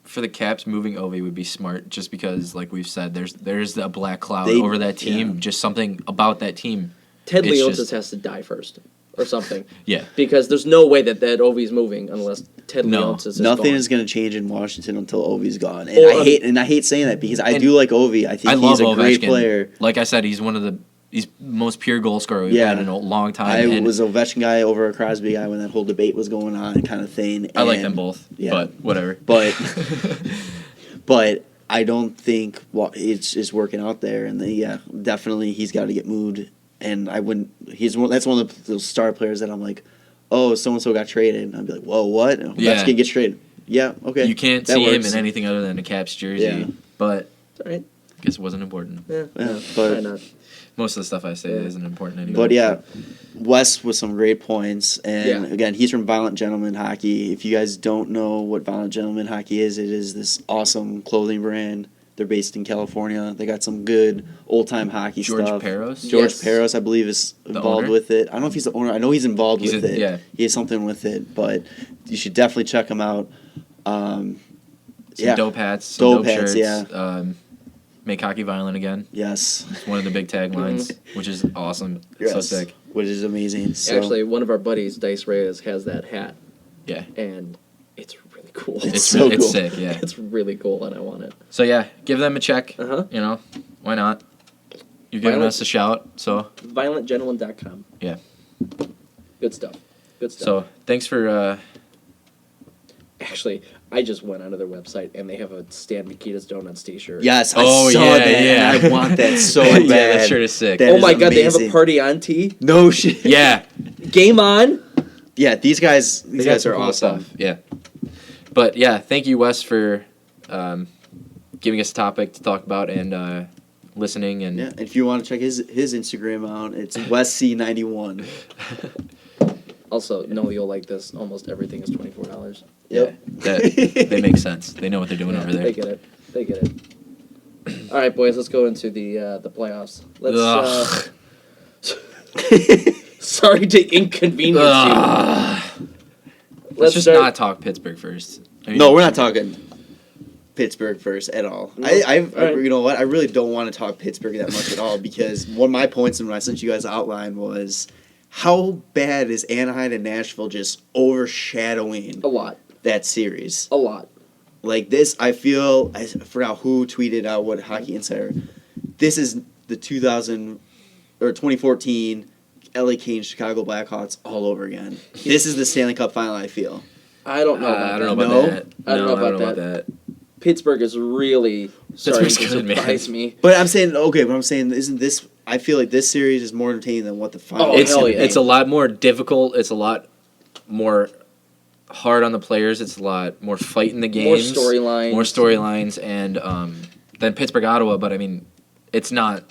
for the Caps, moving Ovi would be smart, just because, like we've said, there's a black cloud over that team. yeah. Just something about that team. Ted It's Leonsis just- has to die first or something. Yeah. Because there's no way that Ovi's moving unless Ted No. Leonsis is Nothing gone. is going to change in Washington until Ovi's gone, and Or, I hate saying that because I and do like Ovi. I think I he's love a great Ovechkin. player. Like I said, he's one of the most pure goal scorer we've Yeah. had in a long time. I and was a Ovechkin guy over a Crosby guy when that whole debate was going on, kind of thing. I like and- them both. Yeah. But whatever. but but I don't think it's working out there, and definitely he's got to get moved. And I wouldn't. That's one of those star players that I'm like, oh, so and so got traded, and I'd be like, whoa, what? And Yeah. Ovechkin gets traded. Yeah, okay. You can't that see him works. in anything other than a Caps jersey. Yeah. But It's all right. I guess it wasn't important. Yeah, Yeah, no, but- why not? Most of the stuff I say Yeah. isn't important anymore. But yeah, Wes with some great points, and Yeah. again, he's from Violent Gentleman Hockey. If you guys don't know what Violent Gentleman Hockey is, it is this awesome clothing brand. They're based in California. They got some good old time hockey George stuff. Peros? George Yes. Peros, I believe, is involved owner? with it. I don't know if he's the owner. I know he's involved He's with a- it. yeah. He has something with it, but you should definitely check him out. Some Yeah. dope hats, some Dope dope hats, shirts. yeah. Make hockey violent again. Yes. It's one of the big taglines, which is awesome. It's so Yes. sick. Which is amazing. So, Actually, one of our buddies, Dice Reyes, has that hat, Yeah. and it's really cool. It's so it's cool. sick, yeah. It's really cool, and I want it. So yeah, give them a check. Uh-huh. You know, why not? You're giving Violent- us a shout, so ViolentGentleman.com. yeah. Good stuff. Good stuff. So thanks for Actually, I just went onto their website, and they have a Stan Mikita's Donuts t-shirt. yes, I Oh, saw yeah, that. yeah. And I want that so Yeah, bad. that shirt is sick. That Oh is my god, they have a amazing. party on tee. No shit. Yeah. Game on. Yeah, these guys They got some are cool awesome. stuff. Yeah. But yeah, thank you, Wes, for giving us a topic to talk about and listening. And Yeah, and if you want to check his Instagram out, it's WestC91. Also, no, you'll like this. Almost everything is $24. Yep. they make sense. They know what they're doing over there. They get it. They get it. All right, boys, let's go into the playoffs. Let's. Sorry to inconvenience you. Let's just start- not talk Pittsburgh first. No, we're not talking Pittsburgh first at all. No. Right. You know what? I really don't want to talk Pittsburgh that much at all because one of my points when I sent you guys the outline was how bad is Anaheim and Nashville just overshadowing A lot. that series? A lot. Like this, I feel, I forgot who tweeted out what Hockey Insider. This is the 2014 LA Kings Chicago Blackhawks all over again. This is the Stanley Cup final, I feel. I don't know about I don't know that. about No? that. I don't know about that. Pittsburgh is really starting to Pittsburgh's good, man. surprise me. But I'm saying, okay, but I'm saying, isn't this, I feel like this series is more entertaining than what the final Oh, is. It's hell yeah. it's a lot more difficult. It's a lot more hard on the players. It's a lot more fight in the games. More storylines. and than Pittsburgh Ottawa. But I mean, it's not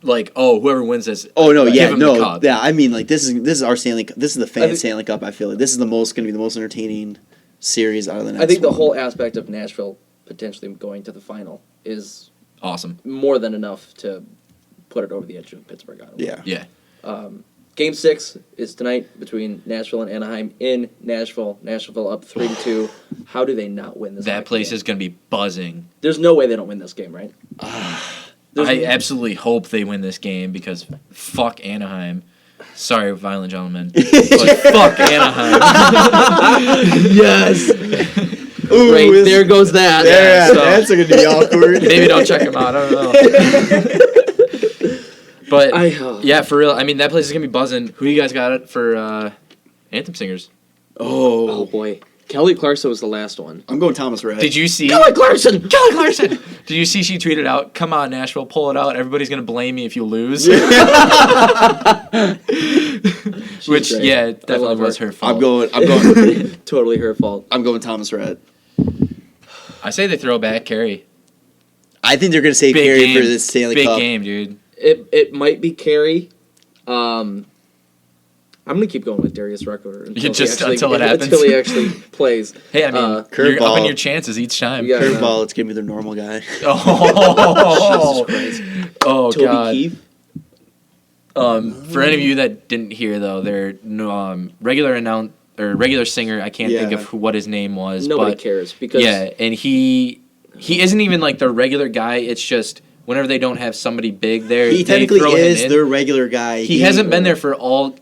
like whoever wins this. Oh no, give yeah, them the no, cup. yeah. I mean, like this is our Stanley. This is the fan I think- Stanley Cup. I feel like this is going to be the most entertaining series out of the next. I think the one. whole aspect of Nashville potentially going to the final is Awesome. more than enough to put it over the edge of Pittsburgh. Ottawa. Yeah. Yeah. Game 6 is tonight between Nashville and Anaheim in Nashville. Nashville up 3-2. How do they not win this? That hockey place game? is going to be buzzing. There's no way they don't win this game, right? I absolutely hope they win this game because fuck Anaheim. Sorry, violent gentlemen. But fuck Anaheim. Yes. Ooh, Right, this- there goes that. Yeah, so- that's going to be awkward. Maybe don't check them out. I don't know. But yeah, for real. I mean, that place is gonna be buzzing. Who you guys got it for anthem singers? Oh boy, Kelly Clarkson was the last one. I'm going Thomas Rhett. Did you see Kelly Clarkson? Kelly Clarkson? Did you see she tweeted out, "Come on, Nashville, pull it out. Everybody's gonna blame me if you lose." Which great. yeah, I definitely love was her. her fault. I'm going. Totally her fault. I'm going Thomas Rhett. I say they throw back Carey. I think they're going to save Big Carey game. for this Stanley Big Cup. game, dude. It might be Carey. I'm gonna keep going with Darius Rucker until Until it happens. Until he actually plays. Hey, I mean, you're curveball. upping your chances each time. Yeah. Curveball. It's going to be their normal guy. Oh, Jesus Christ. oh Toby God. Keith. For any of you that didn't hear though, their regular singer, I can't think Yeah. of what his name was. Nobody but cares because yeah, and he isn't even like the regular guy. It's just whenever they don't have somebody big there, He they technically throw him is in. their regular guy. He hasn't been there for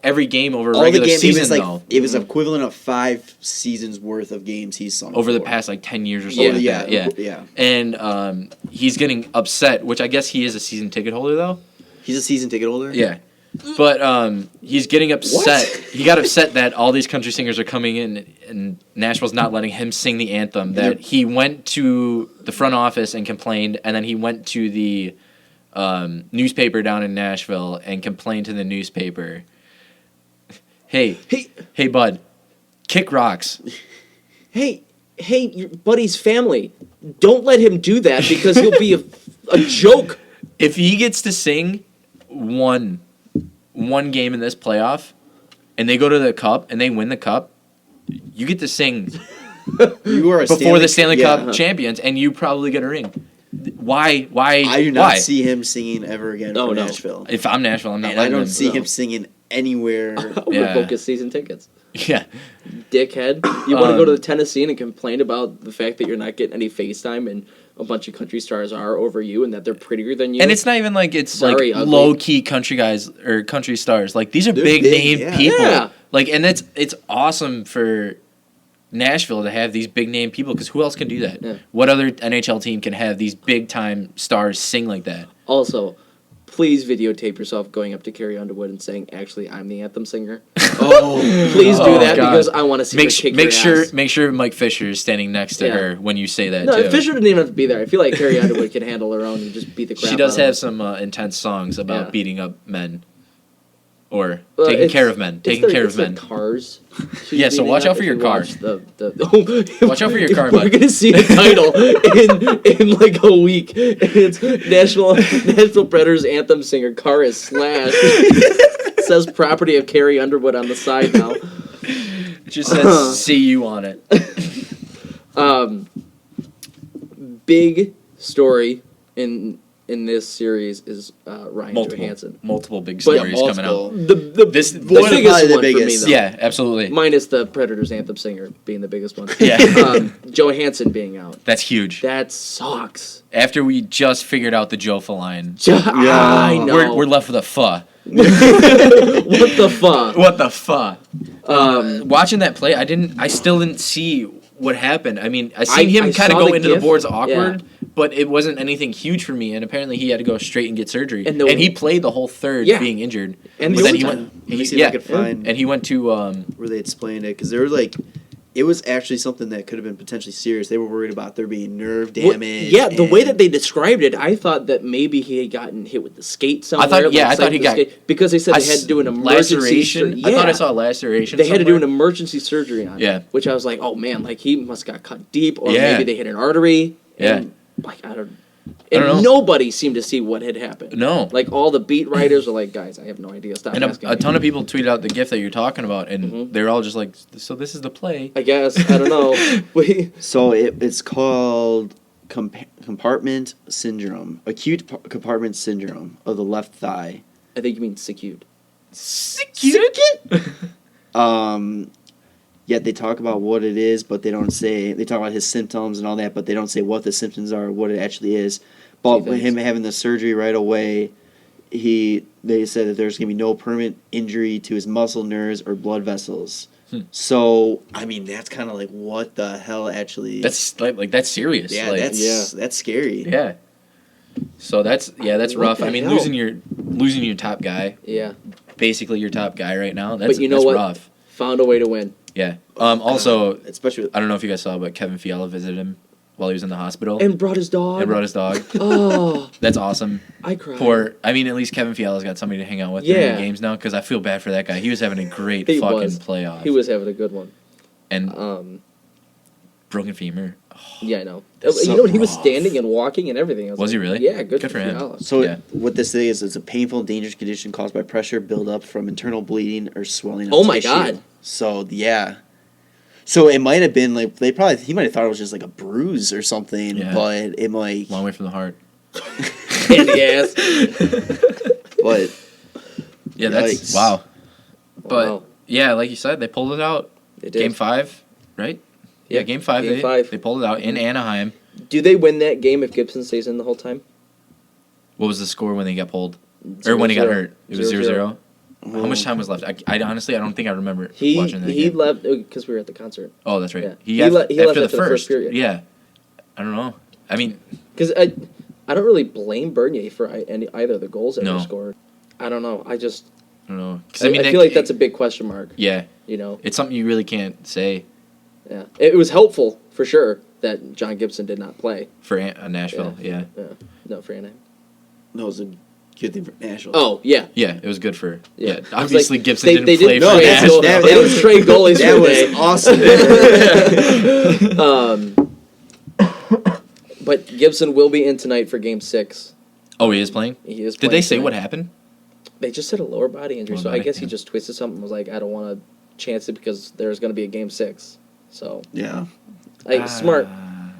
every game over all regular the games. season It was like though. it was equivalent of 5 seasons worth of games he's sung Over the for. past like 10 years or something. like Yeah, that. yeah. And he's getting upset, which I guess he is a season ticket holder though. He's a season ticket holder. Yeah. But he's getting upset. He got upset that all these country singers are coming in and Nashville's not letting him sing the anthem. That he went to the front office and complained, and then he went to the newspaper down in Nashville and complained to the newspaper. Hey, bud, kick rocks. hey, your buddy's family. Don't let him do that because he'll be a joke. If he gets to sing one game in this playoff, and they go to the cup and they win the cup, you get to sing You are a before the Stanley yeah. Cup champions, and you probably get a ring. Why? I do not why? see him singing ever again No, for no. Nashville. If I'm Nashville, I'm not And I letting don't him. see No. him singing anywhere. Yeah. Revoke his season tickets. Yeah, Dickhead. You want to go to Tennessee and complain about the fact that you're not getting any FaceTime and a bunch of country stars are over you and that they're prettier than you. and it's not even like it's Very like ugly. low key country guys or country stars. Like these are They're big big, name yeah. people. Yeah. Like, and it's awesome for Nashville to have these big name people because who else can do that? Yeah. What other NHL team can have these big time stars sing like that? Also, please videotape yourself going up to Carrie Underwood and saying, "Actually, I'm the anthem singer." Oh, Please do Oh, that God. because I want to see her kick your ass. Make sure Mike Fisher is standing next to Yeah. her when you say that No, too. Fisher didn't even have to be there. I feel like Carrie Underwood can handle her own and just beat the crap. She does out of have him. some intense songs about Yeah. beating up men, or Well, taking it's- care of men, it's taking the- care it's of the men. Cars. She's Yeah, so beating watch up out for if your you car. watch the Watch out for your car, We're bud. gonna see a title in like a week. And it's National Predators anthem singer car is slashed. It says property of Carrie Underwood on the side now. It just says "see you" on it. Big story in in this series is Ryan Johansson. Multiple big But- stories coming out. The This the one of biggest probably the one for me, biggest. though. Yeah, absolutely. Minus the Predators anthem singer being the biggest one. Yeah. Johansson being out. That's huge. That sucks. After we just figured out the Jofa line, I know. we're left with a pho. What the fuck? What the pho? Watching that play, I still didn't see what happened. I mean, I seen him I kind of saw go the into the gif. boards awkward, but it wasn't anything huge for me. And apparently, he had to go straight and get surgery. And And he played the whole third Yeah. being injured. And but the then he overtime. went. Let me see if I could find And he went to. where they explained it because they were like, it was actually something that could have been potentially serious. They were worried about there being nerve Well, damage. yeah, the way and- that they described it, I thought that maybe he had gotten hit with the skate somewhere. I thought he side got- of the skate, because they said they had to do an emergency laceration. I thought I saw a laceration. They had to do an somewhere. emergency surgery on him. Yeah. Which I was like, oh man, like he must got cut deep, or Yeah. maybe they hit an artery. Yeah. And, like I don't. I And don't know. nobody seemed to see what had happened. No. Like all the beat writers were like, guys, I have no idea. Stop And asking a me." ton of people tweeted out the GIF that you're talking about, and Mhm. they're all just like, "So this is the play." I guess I don't know. So it's called compartment syndrome, acute compartment syndrome of the left thigh. I think you mean secute. Yet they talk about what it is, but they don't say. They talk about his symptoms and all that, but they don't say what the symptoms are, or what it actually is. But Gee, with him thanks. having the surgery right away, they said that there's gonna be no permanent injury to his muscle nerves or blood vessels. So I mean, that's kind of like what the hell actually. That's like that's serious. yeah, like, that's scary. yeah. So that's What rough. the I mean, hell? losing your top guy, Yeah. basically your top guy right now. That's But you know that's what? rough. Found a way to win. Yeah. Also, Especially with, I don't know if you guys saw, but Kevin Fiala visited him while he was in the hospital And brought his dog. and brought his dog. Oh, That's awesome. I cried. I mean, at least Kevin Fiala's got somebody to hang out with Yeah. during the games now, because I feel bad for that guy. He was having a great He fucking was. playoff. He was having a good one. And broken femur. Yeah, I know. So you know what? He was rough. standing and walking and everything. I Was he like, really? Yeah, good Good for him. Fiala. so Yeah. what this thing is, it's a painful, dangerous condition caused by pressure buildup from internal bleeding or swelling. Of Oh my tissue. God. So yeah. So it might have been like he might have thought it was just like a bruise or something, Yeah. but it might. Long way from the heart. And yes. But Yeah, that's Yikes. wow. But Wow. yeah, like you said, they pulled it out. They did. Game 5, right? Yeah, Game 5. Game 5. They pulled it out in Anaheim. Do they win that game if Gibson stays in the whole time? What was the score when they got pulled? Or when he got 0-0. hurt? It was 0-0. How much um, time was left? I honestly, I don't think I remember He watching that he game. left because we were at the concert. Oh, that's right. Yeah. He, He af- left after after the the first period. Yeah. I don't know. I mean, Because I don't really blame Bernier for either of the goals that No. were scored. I don't know. I just I don't know. 'Cause, I mean, feel like that's a big question mark. Yeah. You know. It's something you really can't say Yeah. It was helpful for sure that John Gibson did not play. for Nashville. Yeah. No, for Anaheim. no, it's a good thing for Nashville. Oh yeah. Yeah, it was good for. Yeah. I was Obviously, like, Gibson they didn't play didn't for trade Nashville. goal- they didn't trade goalies that for was a day. awesome. But Gibson will be in tonight for Game 6. Oh, he is playing? He is. Did playing they say tonight. what happened? They just said a lower body injury, Lower so I body, guess he yeah. just twisted something. And was like, I don't want to chance it because there's going to be a Game 6. So, Yeah, like, smart,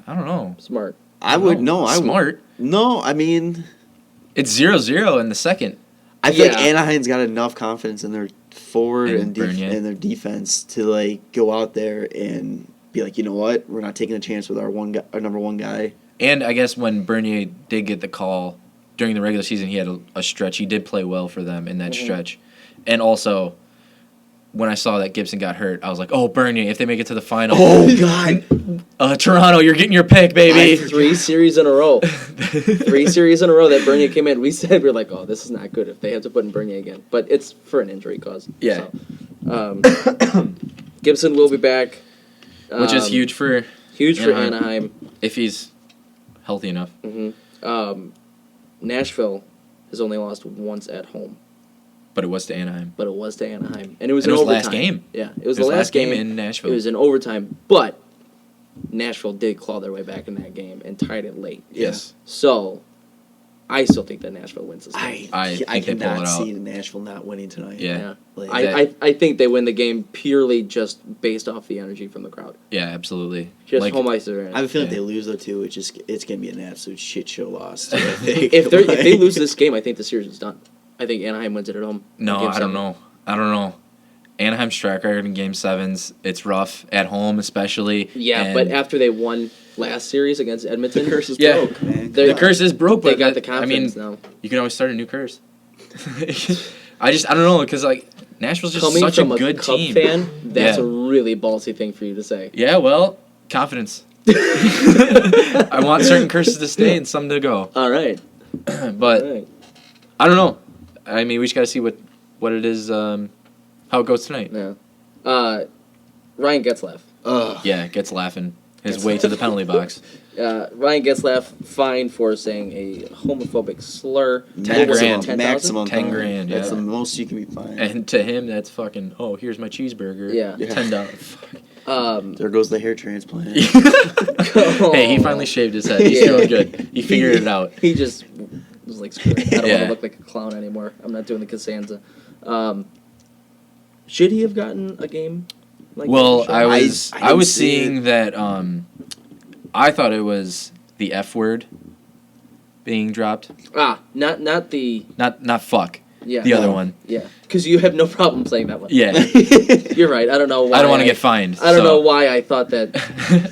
I don't know. smart. I would no. I Smart. No, I mean, It's 0-0 in the second. I feel like Yeah. Anaheim's got enough confidence in their forward And and Bernier. and their defense to like go out there and be like, you know what, we're not taking a chance with our number one guy. And I guess when Bernier did get the call during the regular season, he had a stretch. He did play well for them in that stretch. And also, when I saw that Gibson got hurt, I was like, oh, Bernier, if they make it to the final. God! Toronto, you're getting your pick, baby. 3 series in a row. 3 series in a row that Bernier came in. We said, we were like, oh, this is not good if they have to put in Bernier again. But it's for an injury cause. Yeah. So, Gibson will be back. Which is huge for Huge for Anaheim. Anaheim. if he's healthy enough. Nashville has only lost once at home, But it was to Anaheim. but it was to Anaheim, and it was And in it was overtime. last game. Yeah, it was the last game in Nashville. It was in overtime, but Nashville did claw their way back in that game and tied it late. Yes. So I still think that Nashville wins this game. I think they pull cannot it out. see Nashville not winning tonight. Yeah. Like, I think they win the game purely just based off the energy from the crowd. Yeah, absolutely. Just Like, home ice advantage. I have a feeling Yeah. if they lose though too, it's gonna be an absolute shit show loss. I think. if they lose this game, I think the series is done. I think Anaheim wins it at home. No, Game I don't 7. know. I don't know. Anaheim's track record in Game 7s, it's rough. At home, especially. Yeah, and but after they won last series against Edmonton, The curse is Yeah. broke, man. They're- the curse is broke, they but got the I mean, confidence now. you can always start a new curse. I don't know, because, like, Nashville's just Coming such from a good Cub team. fan, that's Yeah. a really ballsy thing for you to say. Yeah, well, confidence. I want certain curses to stay and some to go. All right. But All right. I don't know. I mean, we just got to see what it is, how it goes tonight. Yeah. Ryan Getzlaff. Ugh. Yeah, gets laughing his way to the penalty box. Ryan Getzlaff fined for saying a homophobic slur. 10 What was it, grand. 10,000? Maximum 10 fine. grand, That's yeah. the most you can be fined. And to him, that's fucking, oh, here's my cheeseburger. Yeah. $10. There goes the hair transplant. Hey, he finally shaved his head. He's Yeah. doing good. He figured it out. He just was like, screw it. I don't want Yeah. to look like a clown anymore. I'm not doing the Costanza. Should he have gotten a game? Like Well, that? I I was didn't see seeing that I thought it was the F word being dropped. Not the Not fuck. yeah The other No. one. yeah, because you have no problem saying that one. Yeah. You're right. I don't know why. I don't want to get fined. I don't so know why I thought that.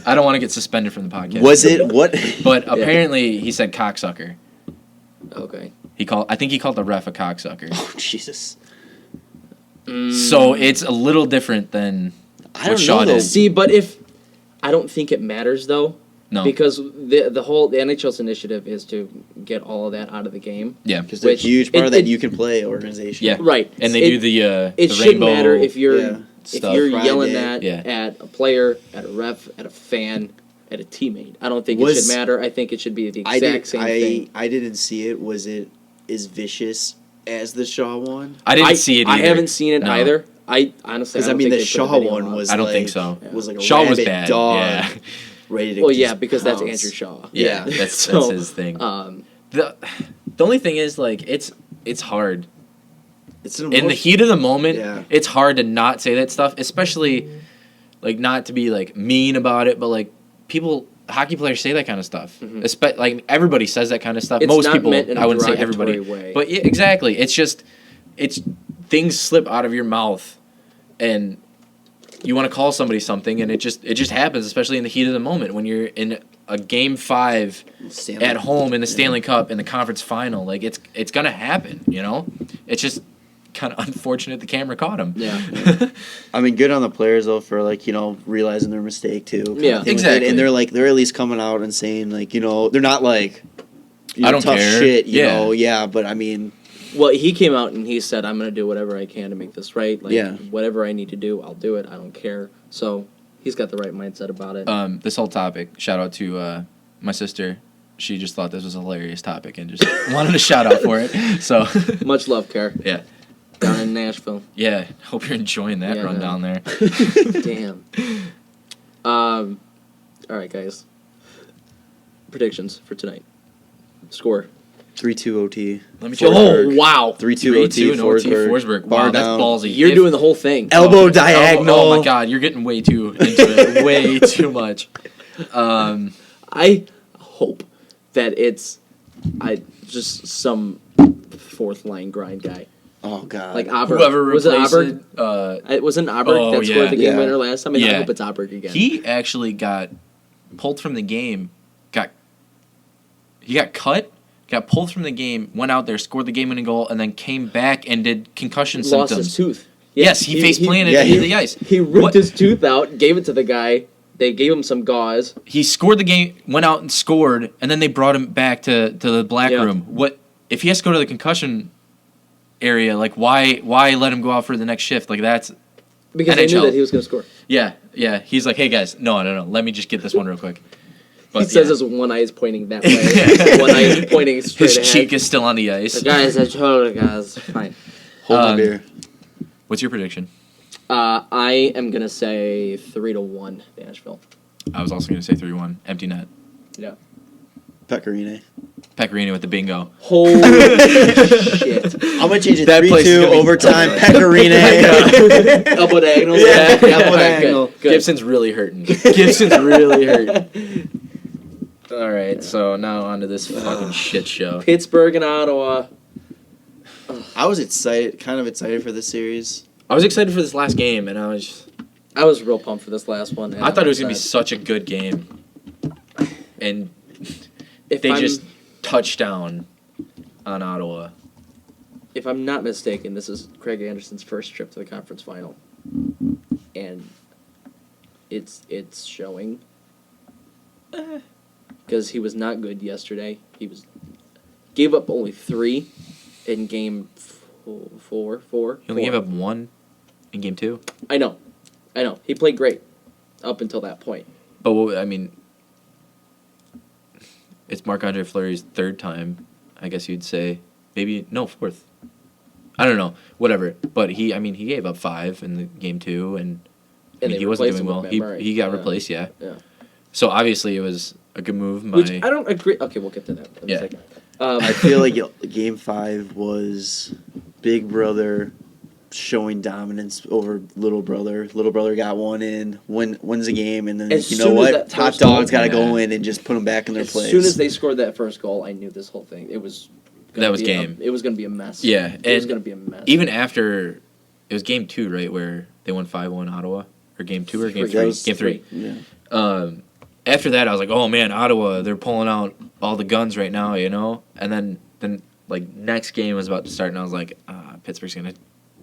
I don't want to get suspended from the podcast. Was it what? But apparently he said cocksucker. Okay. I think he called the ref a cocksucker. Oh Jesus! So it's a little different than I what don't Shaw know. Though. did. See, but if I don't think it matters though. No. Because the NHL's initiative is to get all of that out of the game. Yeah. Because they're a Which- huge part of that it- you can play organization. Yeah. Right. And they do the It the should rainbow. matter if you're Yeah. if stuff. you're Friday. yelling that Yeah. at a player, at a ref, at a fan, at a teammate. I don't think it Was- should matter. I think it should be the I exact same thing. I didn't see it. Was it as vicious as the Shaw one? I didn't see it either. I haven't seen it No. either. I honestly, Because don't the think they put Shaw video one up. was. I don't like, think so. Was like a Shaw was rabid bad. dog Yeah. ready to. Well, just yeah, because that's pounce. Andrew Shaw. Yeah. Yeah. That's So, his thing. Um, The only thing is, like, it's hard. It's an In the emotion- heat of the moment, Yeah. it's hard to not say that stuff, especially, like, not to be, like, mean about it, but, like, hockey players say that kind of stuff. Like, everybody says that kind of stuff. It's Most not people, meant in a I wouldn't say everybody. derogatory way. But, yeah, exactly. It's just, things slip out of your mouth, and you want to call somebody something, and it just happens, especially in the heat of the moment when you're in a Game 5 Stanley- at home in the Stanley Cup in the conference final. Like, it's gonna happen, you know? It's just kind of unfortunate the camera caught him. Yeah. I mean, good on the players though for realizing their mistake too. Yeah. Exactly. And they're at least coming out and saying they're not like I don't tough care. shit. Yeah. Yeah. But I mean, Well, he came out and he said, "I'm going to do whatever I can to make this right. Like, Yeah. whatever I need to do, I'll do it. I don't care." So he's got the right mindset about it. This whole topic, shout out to my sister. She just thought this was a hilarious topic and just wanted a shout out for it. So, Much love, Care. yeah. Down in Nashville. Yeah, hope you're enjoying that Yeah, run no. down there. Damn. All right, guys. Predictions for tonight. Score. 3-2 OT. Let me check. Oh, wow. 3-2 OT. 3-2 OT, Forsberg. Forsberg. Bar Wow, that's down. ballsy. You're If- doing the whole thing. Elbow diagonal. Oh my god, you're getting way too into it. Way too much. I hope that it's just some fourth line grind guy. Oh god. Like Auberg. Whoever was it replaced Auberg? it, It wasn't Auberg Oh, that yeah. scored the game Yeah. winner last time. I Yeah. hope it's Auberg again. he actually got pulled from the game. He got cut. Got pulled from the game. Went out there, scored the game-winning goal, and then came back and did concussion lost symptoms. his tooth. Yes, he face planted yeah, into the ice. He ripped What- his tooth out, gave it to the guy. They gave him some gauze. He scored the game, went out and scored, and then they brought him back to the black Yeah. room. What if he has to go to the concussion area? Like, why let him go out for the next shift? Like, that's Because they knew NHL. that he was going to score. yeah. He's like, hey guys, no. Let me just get this one real quick. But He says yeah. his one eye is pointing that way. One eye is pointing straight his ahead. cheek is still on the ice. The guys, I told you guys. Fine. Hold my um, beer. What's your prediction? I am going to say 3-1 Nashville. I was also going to say 3-1, empty net. Yeah. Pecorine. Pecorino with the bingo. Holy shit. I'm going to change it That place is 3-2 gonna be overtime. good. Pecorine. Elbow diagonal. Yeah, elbow All right, diagonal. Good. Gibson's really hurting. Gibson's really hurting. All right, so now on to this fucking shit show. Pittsburgh and Ottawa. I was kind of excited for this series. I was excited for this last game, and I was real pumped for this last one. thought it was gonna be such a good game, and If they I'm- just touchdown on Ottawa. If I'm not mistaken, this is Craig Anderson's first trip to the conference final, and it's showing. Because he was not good yesterday. He gave up only 3 in game 4. He only gave up 1 in game 2. I know. He played great up until that point. But I mean, it's Marc-Andre Fleury's 3rd time, I guess you'd say. Maybe no 4th. I don't know. Whatever. But he gave up 5 in the game 2, and they he wasn't replaced doing him well. with Matt Murray. He got replaced, yeah. Yeah. So obviously it was a good move. Which I don't agree. Okay, we'll get to that in a second. I feel like Game 5 was Big Brother showing dominance over Little Brother. Little Brother got one in, wins the game, and then As you know soon as what? that Top first goal- Dog's got to go Yeah. in and just put them back in their place. As soon as they scored that first goal, I knew this whole thing. It was. That was be game. It was going to be a mess. Yeah, It was and going to be a mess. even after it was game 2, right, where they won 5-1 Ottawa, or game 2 or game 3? That was Game 3. Yeah. After that, I was like, oh man, Ottawa, they're pulling out all the guns right now, you know. And then like next game was about to start, and I was like, Pittsburgh's gonna.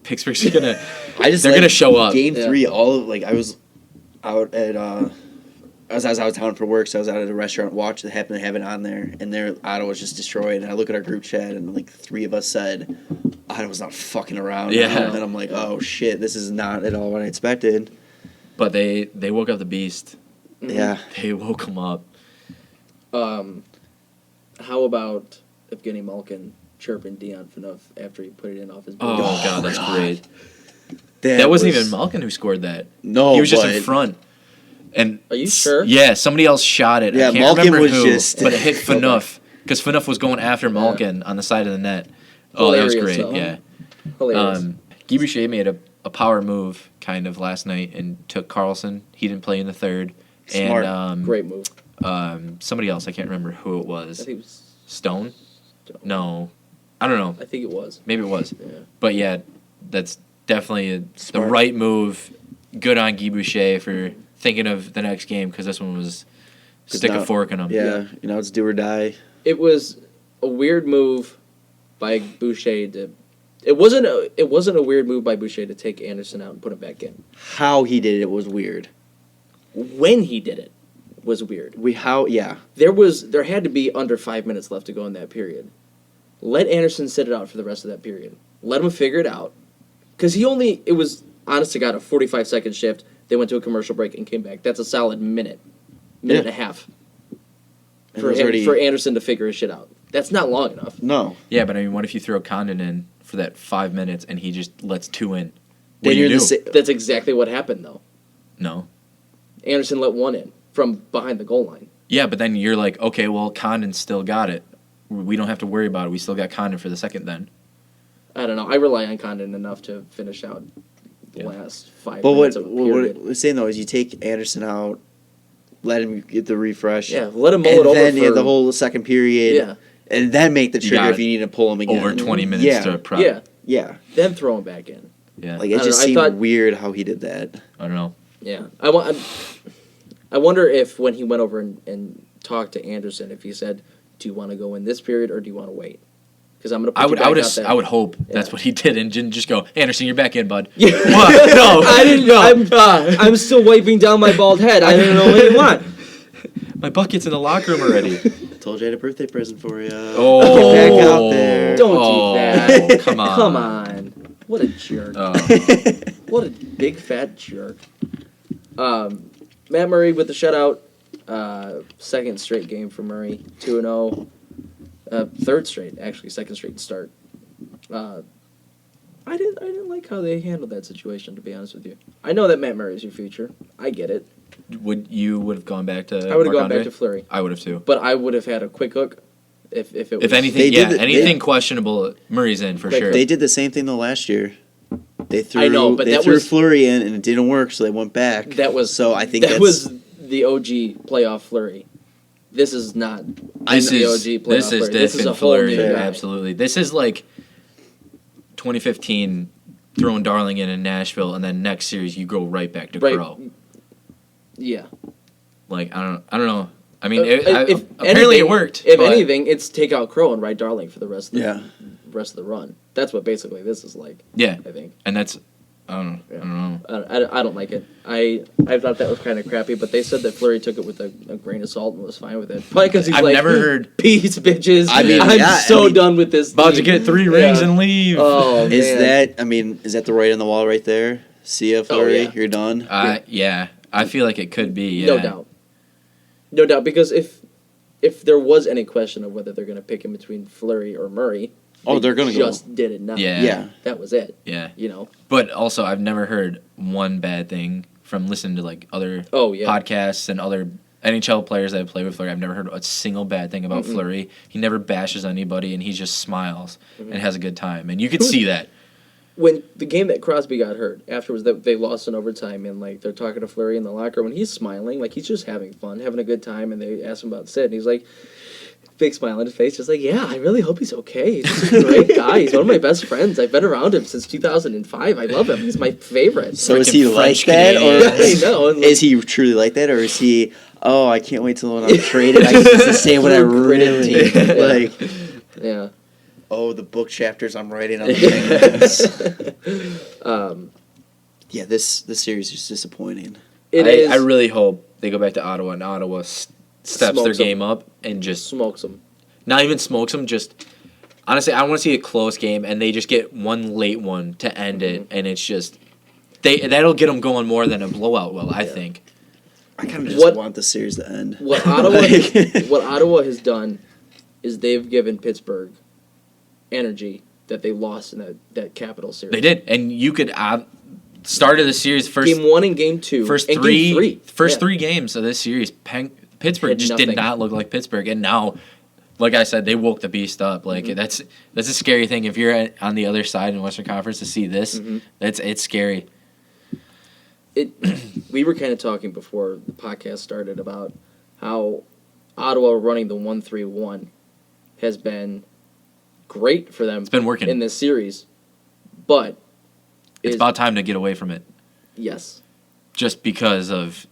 They're gonna show up. Game Yeah. 3, I was out at I was out of town for work, so I was out at a restaurant watching. Happened to have it on there, and Ottawa was just destroyed. And I look at our group chat, and like 3 of us said, Ottawa's not fucking around. Yeah. And I'm like, oh shit, this is not at all what I expected. But they woke up the beast. Yeah. They woke him up. How about Evgeny Malkin chirping Dion Phaneuf after he put it in off his Oh, boot? God, that's God. great. That wasn't even Malkin who scored that. No, He was just but- in front. And Are you sure? Yeah, somebody else shot it. Yeah, I can't Malkin remember was who, just- but it hit Phaneuf because Phaneuf was going after Malkin on the side of the net. Oh, that was Hilarious, great. though. Yeah. Hilarious. Guy Boucher made a power move kind of last night and took Carlson. He didn't play in the 3rd. Smart. And Great move. somebody else, I can't remember who it I was. think it was. Stone? No. I don't know. I think it was. Maybe it was. Yeah. But yeah, that's definitely the Smart. right move. Good on Guy Boucher for thinking of the next game because this one was stick a now- fork in him. Yeah, it's do or die. It was a weird move by Boucher to. It wasn't a weird move by Boucher to take Anderson out and put him back in. How he did it was weird. When he did it was weird. Yeah. There had to be under 5 minutes left to go in that period. Let Anderson sit it out for the rest of that period. Let him figure it out. Because it was, honest to God, a 45-second shift. They went to a commercial break and came back. That's a solid minute and a half And for it was already- for Anderson to figure his shit out. That's not long enough. No. Yeah, but I mean, what if you throw Condon in for that 5 minutes and he just lets 2 in? What Then do you're you in do? the That's exactly what happened, though. No. Anderson let 1 in from behind the goal line. Yeah, but then you're like, okay, well, Condon still got it. We don't have to worry about it. We still got Condon for the second then. I don't know. I rely on Condon enough to finish out the Yeah. last 5 But minutes of a period. what we're saying though is you take Anderson out, let him get the refresh. Yeah, let him mull and it over then you have for- the whole second period. Yeah. And then make the You trigger got if you need to pull him again. Over 20 minutes Yeah. to prep. Yeah, Yeah. then throw him back in. Yeah. Like I it don't just know, I seemed thought- weird how he did that. I don't know. Yeah, I wonder if when he went over and talked to Anderson, if he said, "Do you want to go in this period or do you want to wait?" Because I'm gonna. Put I would, you I would, back ass- out there. I would hope Yeah. that's what he did and didn't just go, Anderson, you're back in, bud. Yeah. What? No. I didn't know. I'm still wiping down my bald head. I didn't know what you want. My bucket's in the locker room already. Told you I had a birthday present for you. Oh. Get back out there. Don't Oh, do that. come on. Come on. What a jerk. Oh. What a big fat jerk. Matt Murray with the shutout. Second straight game for Murray. 2-0. Third straight, actually. Second straight start. I didn't like how they handled that situation, to be honest with you. I know that Matt Murray's your future. I get it. would have gone back to? I would have gone Marc-Andre? back to Fleury, I would have too. but I would have had a quick hook if it was. If anything, They did anything questionable, Murray's in for Quick sure. hook. They did the same thing though last year. They threw I know, but they that threw was- Fleury in and it didn't work, so they went back. That was so I think that that's, was the OG playoff Flurry. This is not This the is OG playoff this is Fleury. This is a different whole Fleury. new guy. Absolutely. This is like 2015 throwing Darling in Nashville, and then next series you go right back to Right. Crow. Yeah. Like I don't know. I mean, If apparently anything, it worked. If but anything, it's take out Crow and ride Darling for the rest of the Yeah. rest of the run. That's what basically this is like. yeah, I think. and that's I don't know. I don't like it. I thought that was kind of crappy, but they said that Fleury took it with a grain of salt and was fine with it. Probably because he's I've like, never heard- peace, bitches. I mean, I'm yeah, so I mean, done with this. About to team." get 3 rings Yeah. and leave. Oh is man. that the right on the wall right there? See ya, Fleury, yeah. you're done. Yeah, I feel like it could be. Yeah. No doubt, because if there was any question of whether they're going to pick him between Fleury or Murray, They're gonna just did it now. Yeah. Yeah. That was it. Yeah. You know. But also, I've never heard one bad thing from listening to like other Oh yeah. podcasts and other NHL players that have played with Fleury. I've never heard a single bad thing about Fleury. He never bashes anybody, and he just smiles and has a good time, and you could see that. When the game that Crosby got hurt afterwards, that they lost in overtime, and like they're talking to Fleury in the locker room, and he's smiling, like he's just having fun, having a good time, and they asked him about Sid, and he's like, big smile on his face, just like, yeah, I really hope he's okay. He's just a great guy. He's one of my best friends. I've been around him since 2005. I love him. He's my favorite. So is Freaking he like French that, Canadian. or I know. and, like, is he truly like that, or is he? Oh, I can't wait till when I'm traded. I get to say what I really Yeah. like. yeah. Oh, the book chapters I'm writing on the Penguins. Yeah, this series is disappointing. It is I really hope they go back to Ottawa and Ottawa steps their Smokes 'em. game up and just smokes him. not even smokes them. Just honestly, I want to see a close game and they just get one late one to end it, and it's just that'll get them going more than a blowout will. I think. I kind of just What- want the series to end. What Ottawa Like- what Ottawa has done is they've given Pittsburgh energy that they lost in that Capital series. They did, and you could start of the series first. Game 1 and Game 2. First and three, Game 3. first Yeah. 3 games of this series, Pittsburgh Had just nothing. did not look like Pittsburgh, and now, like I said, they woke the beast up. Like that's a scary thing. If you're on the other side in Western Conference to see this, it's scary. We were kind of talking before the podcast started about how Ottawa running the 1-3-1 has been great for them. It's been working. in this series, but It's about time to get away from it, yes, just because of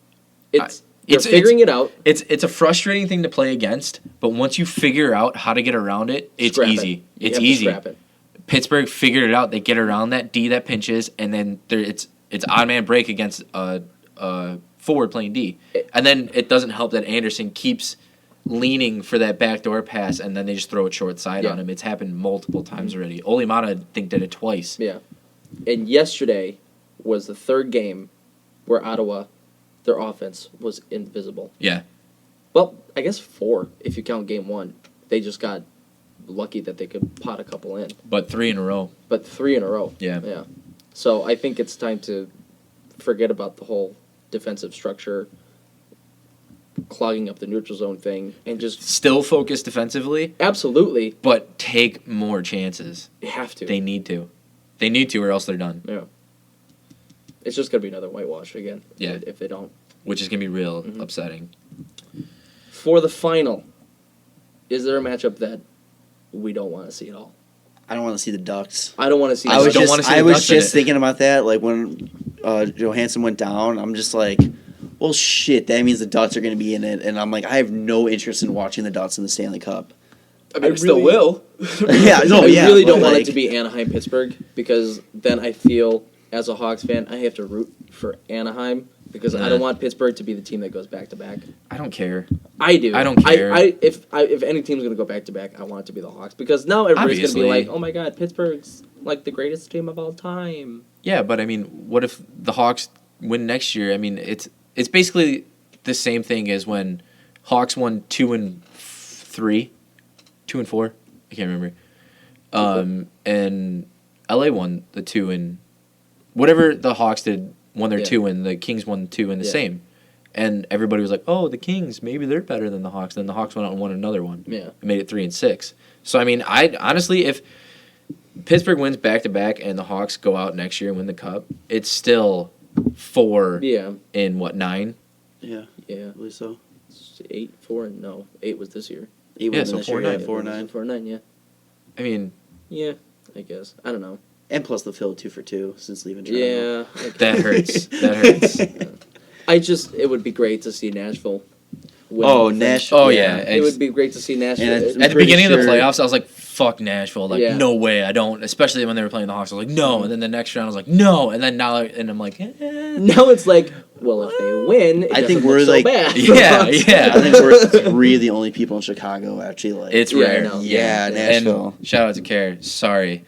they're it's- figuring it out. it's a frustrating thing to play against. But once you figure out how to get around it, it's Scrap it. easy. You It's have to easy. scrap it. Pittsburgh figured it out. They get around that D that pinches, and then it's odd man break against a forward playing D, and then it doesn't help that Anderson keeps leaning for that backdoor pass, and then they just throw it short side Yeah. on him. It's happened multiple times already. Ole Mata, I think, did it twice. Yeah, and yesterday was the third game where Ottawa, their offense was invisible. Yeah, Well, I guess 4 if you count Game 1. They just got lucky that they could pot a couple in, but 3 in a row. but 3 in a row. Yeah. Yeah. So I think it's time to forget about the whole defensive structure, clogging up the neutral zone thing, and just Still focus defensively, absolutely but take more chances. have to. They need to. They need to, or else they're done. Yeah. It's just gonna be another whitewash again. Yeah. If they don't. Which is gonna be real upsetting. For the final, is there a matchup that we don't want to see at all? I don't want to see the Ducks. I don't want to see. I I was don't wanna see the just Ducks in it. thinking about that. Like when Johansson went down, I'm just like, well, shit. That means the Ducks are going to be in it, and I'm like, I have no interest in watching the Ducks in the Stanley Cup. I mean, I I still really- will. Yeah, no, I yeah, really but don't want it like- to be Anaheim Pittsburgh because then I feel as a Hawks fan I have to root for Anaheim because I Nah. don't want Pittsburgh to be the team that goes back to back. I don't care. I do. I don't care. If any team's gonna go back to back, I want it to be the Hawks because now everybody's gonna Obviously. be like, oh my god, Pittsburgh's like the greatest team of all time. Yeah, but I mean, what if the Hawks win next year? I mean, it's basically the same thing as when Hawks won 2-3, 2-4. I can't remember. And LA won the 2 and whatever the Hawks did won their Yeah. 2 and the Kings won 2 and the Yeah. same. And everybody was like, "Oh, the Kings, maybe they're better than the Hawks." Then the Hawks went out and won another one. Yeah. And made it 3-6. So I mean, I honestly, if Pittsburgh wins back to back and the Hawks go out next year and win the cup, it's still 4 Yeah. in what, 9? Yeah, Yeah. I believe so. 8, 4, and no. 8 was this year. 8 Yeah, was so this year, 4-9. yeah, 4-9. 4-9, yeah. I mean, Yeah, I guess. I don't know. And plus the Phil 2 for 2 since leaving Toronto. Yeah. Okay. that hurts. That hurts. It would be great to see Nashville win. Oh, the thing. Nashville. Oh yeah, It would be great to see Nashville. And At the pretty beginning of the sure- playoffs, I was like, "Fuck Nashville!" Like, Yeah. no way, I don't. Especially when they were playing the Hawks, I was like, "No." And then the next round, I was like, "No." And then now, and I'm like, Now it's like, well, if they win, it I think doesn't we're look so like- bad. "Yeah, I yeah." think we're 3 of the only people in Chicago actually like. It's Yeah, I rare. know. Yeah, And Nashville. shout out to Care. Sorry,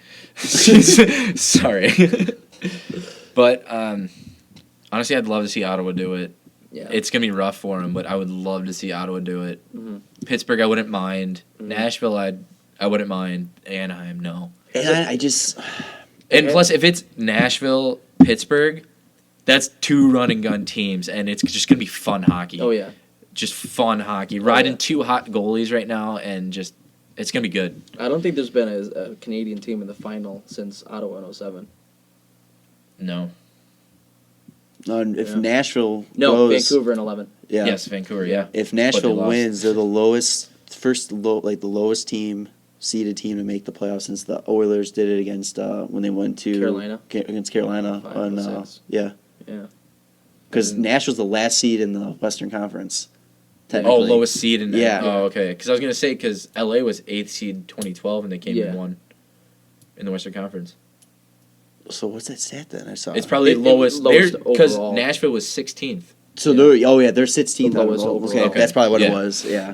sorry. But honestly, I'd love to see Ottawa do it. Yeah. It's gonna be rough for them, but I would love to see Ottawa do it. Mhm. Pittsburgh, I wouldn't mind. Mhm. Nashville, I wouldn't mind. Anaheim, no. And I just. And Okay. plus, if it's Nashville, Pittsburgh, that's 2 run and gun teams, and it's just gonna be fun hockey. Oh yeah. Just fun hockey. Riding yeah. 2 hot goalies right now, and just it's gonna be good. I don't think there's been a Canadian team in the final since Ottawa in 07. No. If Yeah. Nashville No, goes, Vancouver in 11. yeah. Yes, Vancouver. Yeah. If Nashville lost. wins, they're the lowest, the lowest seeded team to make the playoffs since the Oilers did it against when they went to Carolina? against Carolina 5 on or 6. yeah, Yeah. because And- Nashville's the last seed in the Western Conference. Oh, Technically. lowest seed in Yeah. Oh, okay. Because I was gonna say because LA was 8th seed 2012, and they came Yeah. in 1 in the Western Conference. So what's that stat then? I saw. It's probably It- lowest lowest because overall. Nashville was 16th. so they're they're 16th. The out of lowest all- overall. Okay, Okay. that's probably what Yeah. it was. Yeah.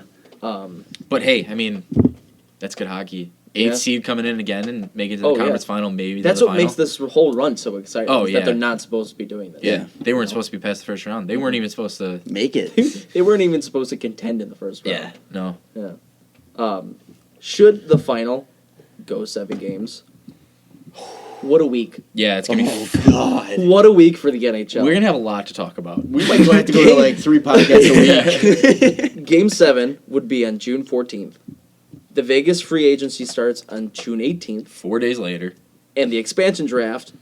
But hey, I mean, that's good hockey. 8th Yeah. seed coming in again and make it to the Oh, yeah. conference final, maybe. That's to the what final. makes this whole run so exciting. Oh, is yeah. That they're not supposed to be doing this. Yeah, they weren't supposed to be past the first round. They weren't even supposed to. Make it. They weren't even supposed to contend in the first round. No. Yeah. Should the final go 7 games? What a week. Yeah, it's gonna be. Oh God. What a week for the NHL. We're gonna have a lot to talk about. We might have to go to like 3 podcasts a week. Game 7 would be on June 14th. The Vegas free agency starts on June 18th, 4 days later. and the expansion draft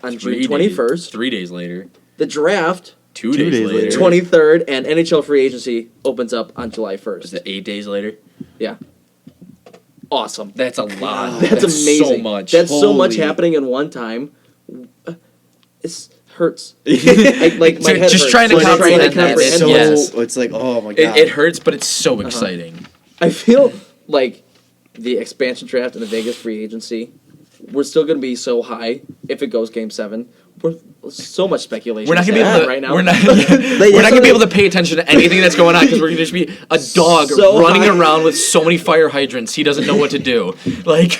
on June 3 21st. 3 days later. The draft 2 2 days days later. later. 23rd, and NHL free agency opens up on July Was 1st. it 8 days later? Yeah. Awesome. That's a lot. That's amazing. So much. That's so much Holy. happening in one time. It hurts. Like my So head just hurts. trying to Just comprehend that. comprehend It's so, yes. it's like, oh my God. It hurts, but it's so exciting. I feel like the expansion draft and the Vegas free agency, we're still going to be so high if it goes Game 7. We're so much speculation. We're not gonna be is able happening to. right now. We're not. We're not gonna be able to pay attention to anything that's going on because we're gonna just be a dog So running high. around with so many fire hydrants. He doesn't know what to do. Like,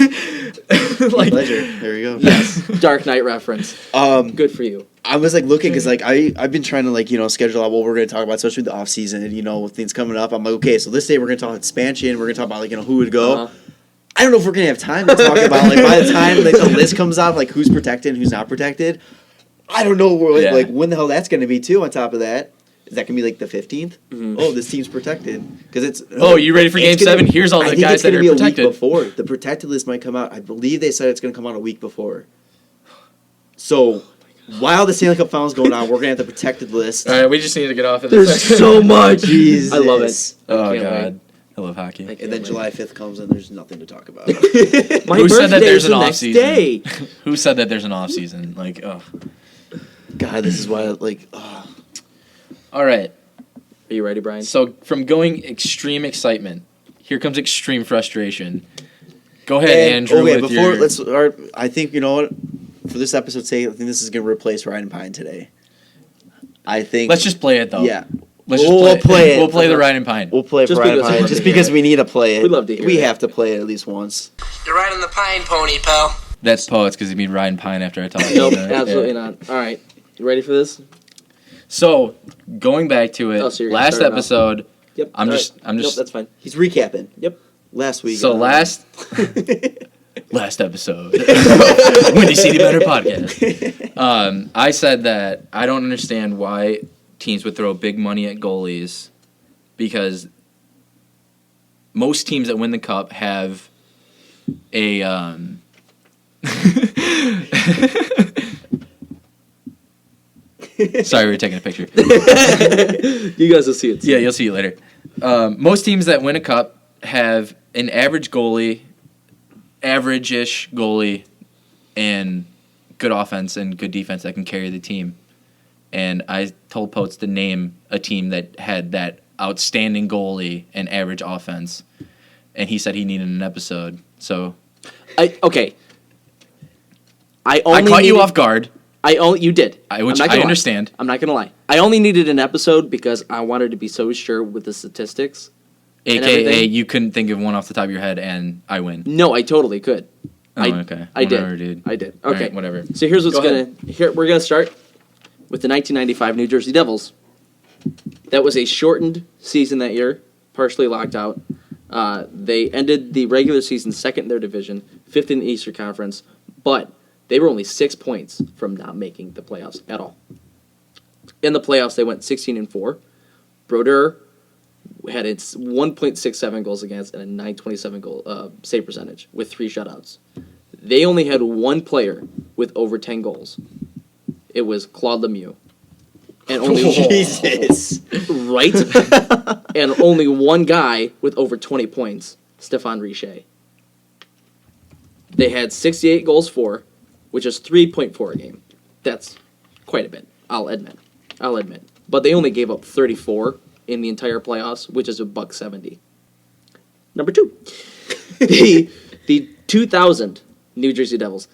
Pleasure. There you go. Yes, Dark Knight reference. Good for you. I was like looking because like I've been trying to like schedule out what we're going to talk about, especially the off season and with things coming up. I'm like, okay, so this day we're going to talk expansion. We're going to talk about like who would go. Uh-huh. I don't know if we're going to have time to talk about like by the time like the list comes out like who's protected and who's not protected. I don't know Yeah. like when the hell that's going to be too. On top of that, is that going to be like the 15th? Mhm. Oh, this team's protected because it's. oh, you ready for Game It's gonna 7? be- Here's all I the think guys it's that gonna are be a protected. week before the protected list might come out. I believe they said it's going to come out a week before. So while the Stanley Cup Finals going on, we're going to have the protected list. All right, we just need to get off of There's this. so much. Jesus. I love it. Oh Can't God, I love hockey. Like- And then July 5th comes and there's nothing to talk about. My Who said that birthday there's is an the off next season? day. Who said that there's an off season? Like, oh. God, this is why like All right. Are you ready, Brian? So from going extreme excitement, here comes extreme frustration. Go ahead, Andrew. Okay, with before your... I think what for this episode's sake, I think this is going to replace Ryan and Pine today. I think Let's just play it though. yeah. Let's just We'll play it. We'll play the Ryan and Pine. We'll play it Just for Ryan and because we Pine love just to hear because it. we need to play it. We love to hear We that. have to play it at least once. You're riding the pine pony, pal. That's Poets because you mean Ryan Pine after I talk. Nope, about it. absolutely Yeah. not. All right, you ready for this? So going back to it, Oh, so you're gonna last start it now. Episode. Yep. I'm all just. right. I'm Nope, just. that's fine. He's recapping Yep. last week. So last episode, Windy City Better podcast. I said that I don't understand why teams would throw big money at goalies because most teams that win the cup have a Sorry, we were taking a picture. You guys will see it soon. Yeah, you'll see it later. Most teams that win a cup have an average goalie, average-ish goalie, and good offense and good defense that can carry the team. And I told Poets to name a team that had that outstanding goalie and average offense, and he said he needed an episode. So, I caught you off guard. You did. Which I understand. I'm not gonna lie. I only needed an episode because I wanted to be so sure with the statistics. AKA, you couldn't think of one off the top of your head, and I win. No, I totally could. Okay. I Whatever, did. dude. I did. All Okay. right, whatever. So here's what's Go ahead. we're gonna start with the 1995 New Jersey Devils. That was a shortened season that year, partially locked out. They ended the regular season second in their division, fifth in the Eastern Conference, but they were only 6 points from not making the playoffs at all. In the playoffs, they went 16-4. Brodeur had its 1.67 goals against and a 927 goal save percentage with 3 shutouts. They only had one player with over 10 goals. It was Claude Lemieux. And only Jesus. Right? And only one guy with over 20 points, Stéphane Richer. They had 68 goals for, which is 3.4 a game. That's quite a bit, I'll admit. But they only gave up 34 in the entire playoffs, which is $1.70. Number 2. The 2000 New Jersey Devils.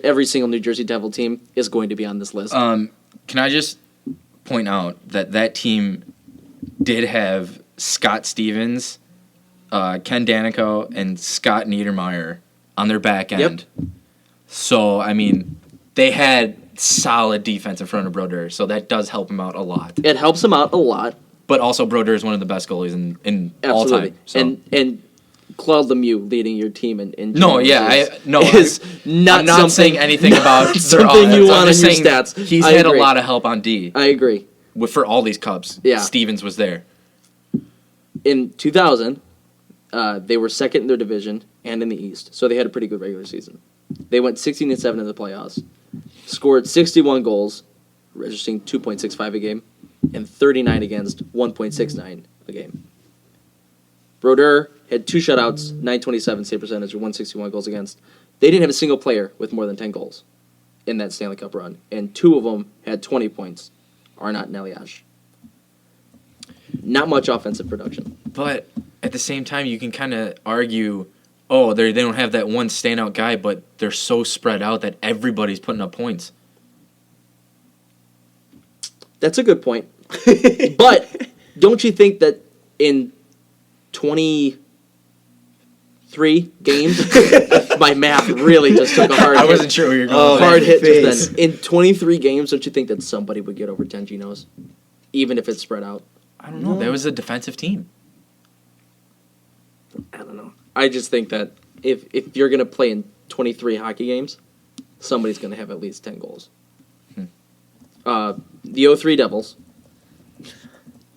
Every single New Jersey Devil team is going to be on this list. Can I just point out that team did have Scott Stevens, Ken Danico, and Scott Niedermeyer on their back end. Yep. So, I mean, they had solid defense in front of Brodeur, so that does help him out a lot. It helps them out a lot. But also, Brodeur is one of the best goalies in all Absolutely. time. So. And Claude Lemieux leading your team in No, is not I'm not saying anything about their something you offense. want I'm on just your saying stats. He's I had agree. a lot of help on D. I agree. For all these cups. Yeah. Stevens was there. In 2000, they were second in their division and in the East, so they had a pretty good regular season. They went 16-7 in the playoffs, scored 61 goals, registering 2.65 a game, and 39 against, 1.69 a game. Brodeur had 2 shutouts, 927 save percentage, and 161 goals against. They didn't have a single player with more than 10 goals in that Stanley Cup run, and 2 of them had 20 points. Arnott and Elias. Not much offensive production. But at the same time, you can kind of argue, oh, they don't have that one standout guy, but they're so spread out that everybody's putting up points. That's a good point. But don't you think that in 23 games, my math really just took a hard hit. I wasn't sure where you're going. with that. Hard hit face. just then. In 23 games, don't you think that somebody would get over 10 Genos? Even if it's spread out? I don't know. That was a defensive team. I don't know. I just think that if you're going to play in 23 hockey games, somebody's going to have at least 10 goals. The 03 Devils,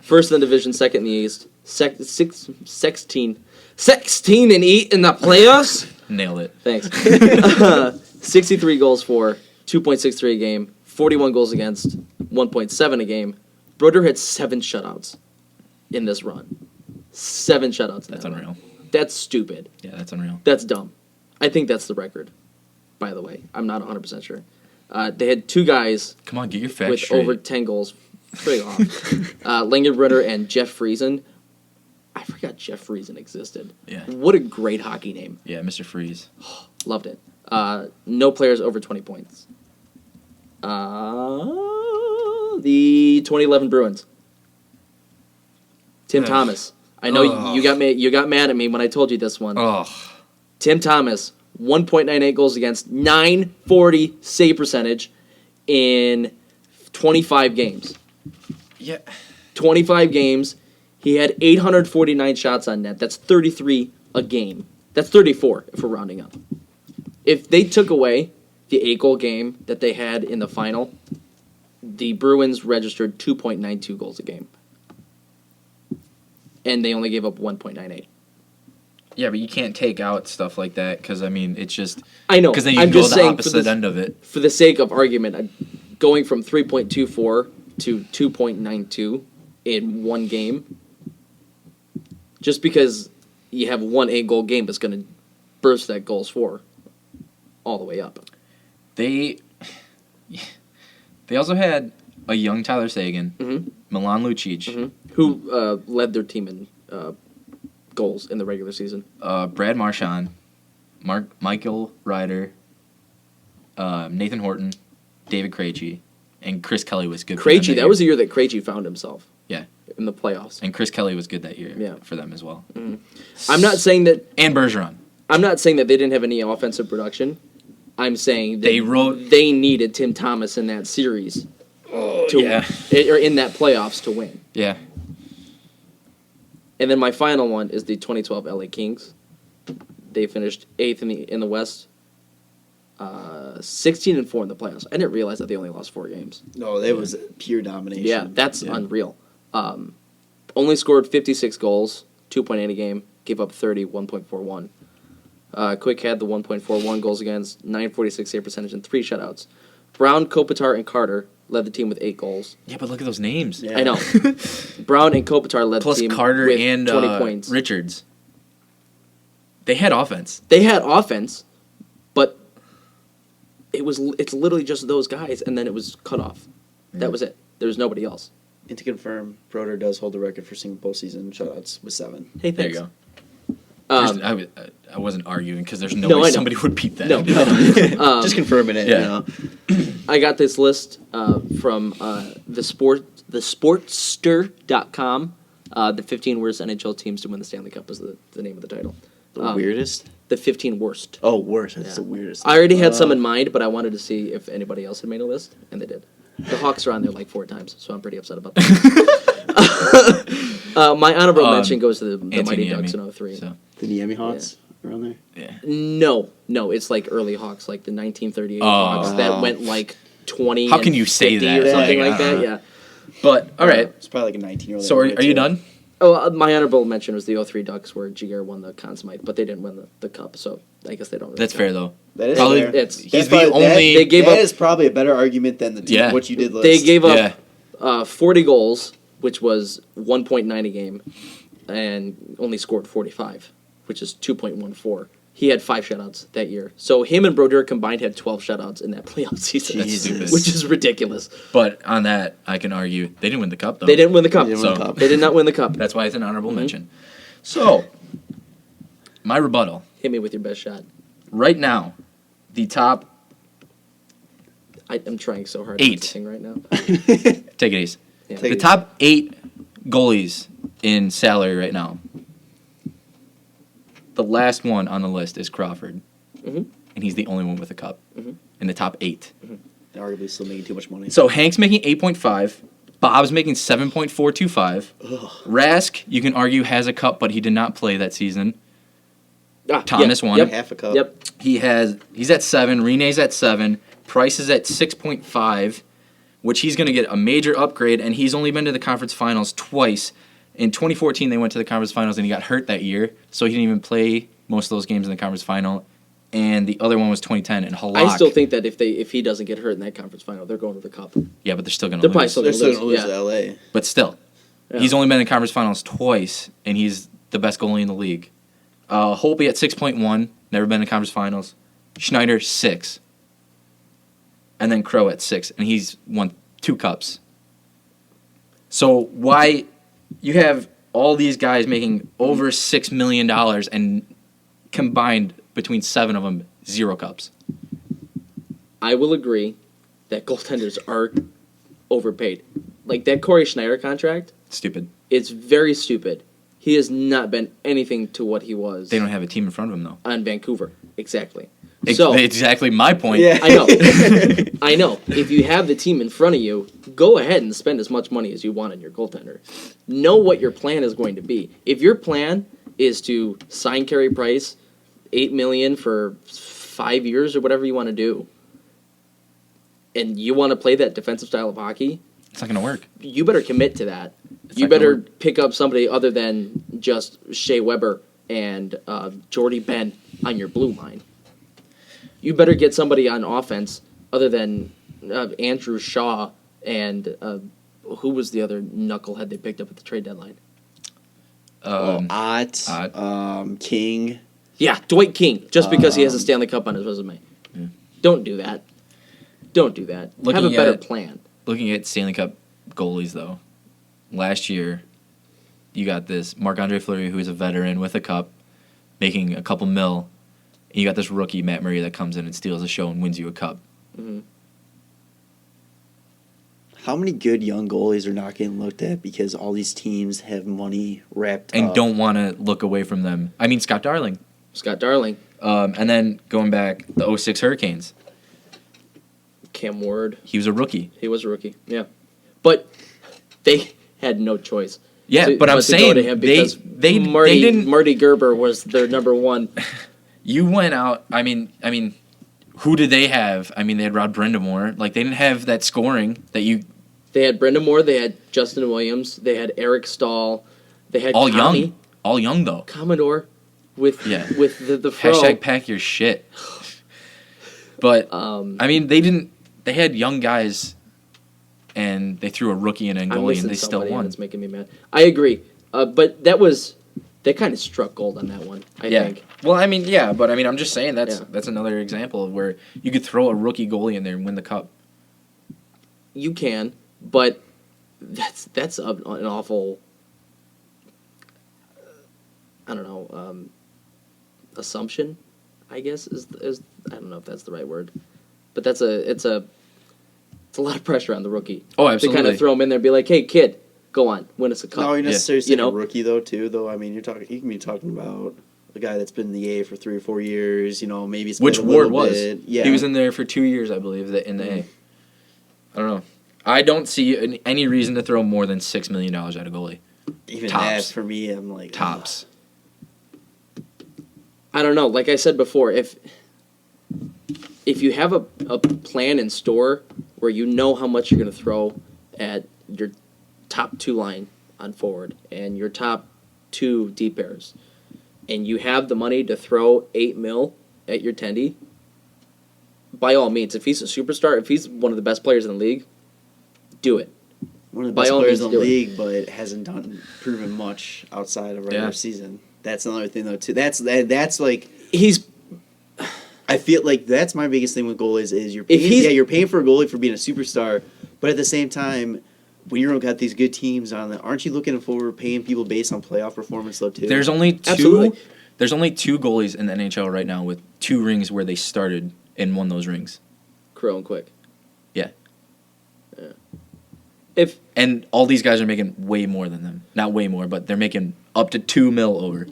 first in the division, second in the East, 16 and 8 in the playoffs. Nailed it. Thanks. 63 goals for, 2.63 a game, 41 goals against, 1.7 a game. Brodeur had 7 shutouts in this run. 7 shutouts. That's unreal. That's stupid. Yeah, that's unreal. That's dumb. I think that's the record, by the way. I'm not 100% sure. They had 2 guys Come on, get your facts with straight. over 10 goals. Straight off. Langenbrunner and Jeff Friesen. I forgot Jeff Friesen existed. Yeah. What a great hockey name. Yeah, Mr. Freeze. Loved it. No players over 20 points. The 2011 Bruins. Tim Ugh. Thomas. I know Ugh. you got mad at me when I told you this one. Oh, Tim Thomas, 1.98 goals against, 940 save percentage in 25 games. yeah. 25 games. He had 849 shots on net. That's 33 a game. That's 34 if we're rounding up. If they took away the 8-goal game that they had in the final, the Bruins registered 2.92 goals a game. And they only gave up 1.98. Yeah, but you can't take out stuff like that because, I mean, it's just... I know. Because then you I'm go just the saying opposite end of it. For the sake of argument, going from 3.24 to 2.92 in one game, just because you have one 8-goal game is going to burst that goals for all the way up. They also had a young Tyler Seguin, Milan Lucic, who led their team in goals in the regular season. Brad Marchand, Michael Ryder, Nathan Horton, David Krejci, and Chris Kelly was good. Krejci, that was the year that Krejci found himself. Yeah. In the playoffs. And Chris Kelly was good that year for them as well. I'm not saying that... And Bergeron. I'm not saying that they didn't have any offensive production. I'm saying that they needed Tim Thomas in that series. Or in that playoffs to win. Yeah. And then my final one is the 2012 LA Kings. They finished 8th in the West, 16-4 in the playoffs. I didn't realize that they only lost 4 games. No, that was pure domination. Yeah, that's unreal. Only scored 56 goals, 2.8 a game, gave up 30, 1.41. Quick had the 1.41 goals against, 946 save percentage, and 3 shutouts. Brown, Kopitar, and Carter led the team with 8 goals. Yeah, but look at those names. Yeah. I know. Brown and Kopitar led the team Carter with and 20 points. Richards. They had offense. They had offense, but it's literally just those guys, and then it was cut off. That was it. There was nobody else. And to confirm, Broder does hold the record for single postseason shutouts with 7. Hey, There thanks. you go. I wasn't arguing because there's no way somebody would beat that. No. Just confirming it. Yeah. You know? I got this list from thesportster.com. The 15 worst NHL teams to win the Stanley Cup is the name of the title. The weirdest? The 15 worst. Oh, worst. That's the weirdest. I already had some in mind, but I wanted to see if anybody else had made a list, and they did. The Hawks are on there like 4 times, so I'm pretty upset about that. My honorable mention goes to the Mighty Ducks in 03. So. The Niemi Hawks around there? Yeah. No, it's like early Hawks, like the 1938 Hawks that went like 20. How can you say that? Or something Like, like that? Yeah. But all right. It's probably like a 19-year-old. So are you done? Oh, my honorable mention was the 03 Ducks where Jigar won the Conn Smythe, but they didn't win the cup, so I guess they don't. Really That's fair though. That is Probably, fair. He's the only. They gave that up. is probably a better argument than the team, what you did list. They gave up 40 goals, which was 1.9 a game, and only scored 45, which is 2.14. He had 5 shutouts that year. So him and Brodeur combined had 12 shutouts in that playoff season, Jesus. which is ridiculous. But on that, I can argue they didn't win the cup though. They didn't win the cup. They did not win the cup. That's why it's an honorable mention. So, my rebuttal. Hit me with your best shot. Right now, the top I'm trying so hard 8. to sing right now. Take it easy. Yeah. The top 8 goalies in salary right now. The last one on the list is Crawford, and he's the only one with a cup in the top 8. Arguably still making too much money. So Hank's making 8.5. Bob's making 7.425. Rask, you can argue, has a cup, but he did not play that season. Thomas won. Half a cup. Yep. He's at 7. Renee's at 7. Price is at 6.5, which he's going to get a major upgrade, and he's only been to the conference finals twice. In 2014, they went to the conference finals, and he got hurt that year, so he didn't even play most of those games in the conference final. And the other one was 2010 in Halak. I still think that if he doesn't get hurt in that conference final, they're going to the cup. Yeah, but they're still going to lose. They're still going to lose to LA. But still, he's only been in the conference finals twice, and he's the best goalie in the league. Holtby at 6.1, never been in the conference finals. Schneider, 6. And then Crow at 6, and he's won 2 cups. So why you have all these guys making over $6 million and combined between 7 of them, 0 cups? I will agree that goaltenders are overpaid. Like that Corey Schneider contract, Stupid. it's very stupid. He has not been anything to what he was. They don't have a team in front of him, though. On Vancouver, exactly. So exactly my point. Yeah. I know. I know. If you have the team in front of you, go ahead and spend as much money as you want on your goaltender. Know what your plan is going to be. If your plan is to sign Carey Price, $8 million for 5 years or whatever you want to do, and you want to play that defensive style of hockey, It's not going to work. you better commit to that. You not gonna better work. pick up somebody other than just Shea Weber and Jordy Ben on your blue line. You better get somebody on offense other than Andrew Shaw and who was the other knucklehead they picked up at the trade deadline? Ott, King. Yeah, Dwight King, just because he has a Stanley Cup on his resume. Yeah. Don't do that. Don't do that. Have a better plan. Looking at Stanley Cup goalies, though, last year, you got this Marc-Andre Fleury, who is a veteran with a cup, making a couple mil. And you got this rookie, Matt Murray, that comes in and steals a show and wins you a cup. Mm-hmm. How many good young goalies are not getting looked at because all these teams have money wrapped And up? don't want to look away from them. I mean, Scott Darling. Scott Darling, And then going back, the 06 Hurricanes. Cam Ward, He was a rookie. he was a rookie. Yeah, but they had no choice. Yeah, but I'm to go saying to him they because they didn't. Marty Gerber was their number one. You went out. I mean, who did they have? I mean, they had Rod Brindamore. Like, they didn't have that scoring that you. They had Brendan Moore. They had Justin Williams. They had Eric Stahl. They had All Tommy young. All young, though. Commodore with Yeah. with the fro. Hashtag pack your shit. But, Um, I mean, they didn't. They had young guys, and they threw a rookie in and I'm goalie, missing and they still somebody, and won. it's making me mad. I agree, but they kind of struck gold on that one. I think. Well, I mean, yeah, but I mean, I'm just saying Yeah. that's another example of where you could throw a rookie goalie in there and win the cup. You can, but that's an awful. I don't know. Assumption, I guess is I don't know if that's the right word, but it's a lot of pressure on the rookie. Oh, To absolutely. kind of throw him in there, and be like, hey kid, go on, win us a cup. Not even necessarily You saying know? a rookie though, too. Though I mean, you can be talking about a guy that's been in the A for 3 or 4 years. You know, maybe it's Which been a Ward little was. bit. Yeah, He was in there for 2 years, I believe, in the A. I don't know. I don't see any reason to throw more than $6 million at a goalie. even tops. that for me. I'm like Tops. I don't know. Like I said before, if you have a plan in store where you know how much you're going to throw at your top two line on forward and your top two deep pairs, and you have the money to throw $8 million at your tendy, by all means, if he's a superstar, if he's one of the best players in the league, do it. one of the by best all players means in the do it. league, but hasn't proven much outside of regular Yeah. season. That's another thing though too. That's like He's I feel like that's my biggest thing with goalies is you're If paying, he's- you're paying for a goalie for being a superstar, but at the same time, when you've got these good teams on, aren't you looking for paying people based on playoff performance though too? There's only two. Absolutely. There's only two goalies in the NHL right now with 2 rings where they started and won those rings. Crow and Quick. Yeah. If And all these guys are making way more than them. Not way more, but they're making up to $2 million over.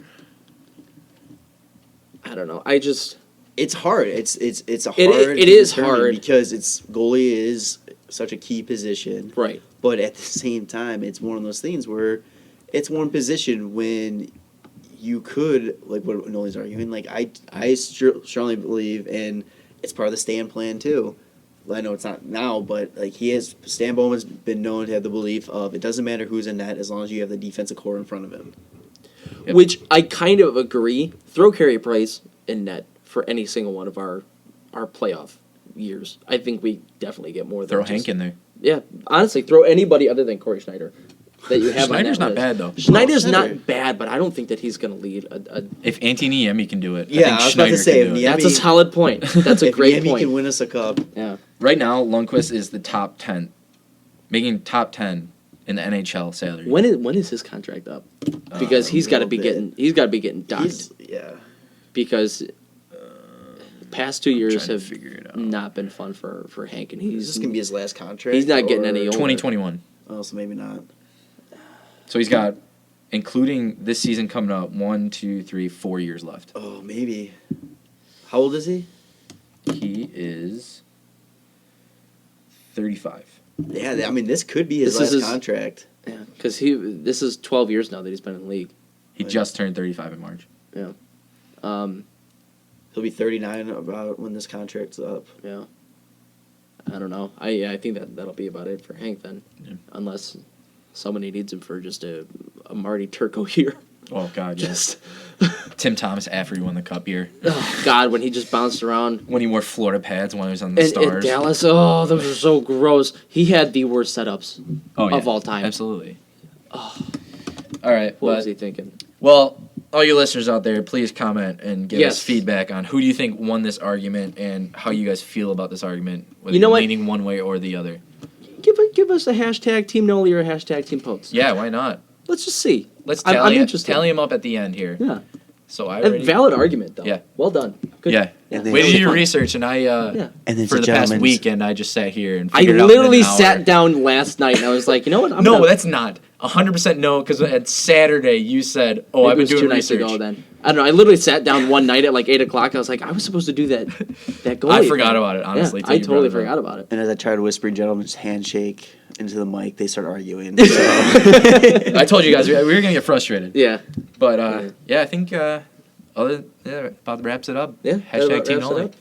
I don't know, I just. It's hard. It's a It hard. is determine hard. because it's goalie is such a key position, Right. but at the same time, it's one of those things where it's one position when you could like what Nolly's arguing. Like I strongly believe, and it's part of the Stan plan too. I know it's not now, but like Stan Bowman's been known to have the belief of it doesn't matter who's in net as long as you have the defensive core in front of him. Yep. Which I kind of agree. Throw Carey Price in net for any single one of our playoff years. I think we definitely get more than Throw just- Hank in there. Yeah, honestly, throw anybody other than Corey Schneider that you have. Schneider's on that not list. bad, though. Schneider's Schneider. not bad, but I don't think that he's going to lead a. If Antti Niemi can do it, Yeah, I think I was about to Schneider say, can if do it. Niemi- That's a solid point. That's a If great Niemi point. can win us a cup, Yeah, Right now, Lundqvist is the top 10, making top 10 in the NHL salary. when is his contract up? Because he's got to be little getting docked yeah. because the past 2 years trying to have figure it out. not been fun for Hank, and Is he's this gonna be his last contract? he's not getting or- any older. 2021. Oh, so maybe not. So he's got, including this season coming up, 4 years left. Oh, maybe. How old is he? He is 35. Yeah, I mean, this could be his This is last his- contract. Yeah, because this is 12 years now that he's been in the league. He just turned 35 in March. Yeah. He'll be 39 about when this contract's up. Yeah. I don't know. I think that'll be about it for Hank then, unless somebody needs him for just a Marty Turco year. Oh God, yes. Tim Thomas after he won the Cup year. Oh God, when he just bounced around. When he wore Florida pads when he was on the And Stars. Dallas, oh, those are so gross. He had the worst setups of all time. Absolutely. Oh. All right. What was he thinking? Well, all you listeners out there, please comment and give Yes. us feedback on who do you think won this argument and how you guys feel about this argument, whether You know you're what? leaning one way or the other. Give us a hashtag Team Nolly or a hashtag Team Poets. Yeah, why not? Let's just see. Let's I'm interested. tally them up at the end here. Yeah. So I A already... valid argument, though. Yeah. Well done. Good. Yeah. And then- Way to do your Fun. research, and I, Yeah. And then for the it's a past gentleman's- weekend, I just sat here and I figured it out literally in an hour. sat down last night and I was like, you know what? I'm No, gonna, that's not. 100% no, because at Saturday you said, oh, maybe I've it been was doing 2 nights research. ago then. I don't know. I literally sat down one night at like 8 o'clock. I was like, I was supposed to do that goalie I forgot thing. about it, honestly. Yeah, till I you totally brought it up. forgot about it. And as I try to whisper gentleman's handshake into the mic, they start arguing. So. I told you guys we were going to get frustrated. Yeah. But, yeah, I think about wraps it up. Yeah. Hashtag that Team wraps it Nolly.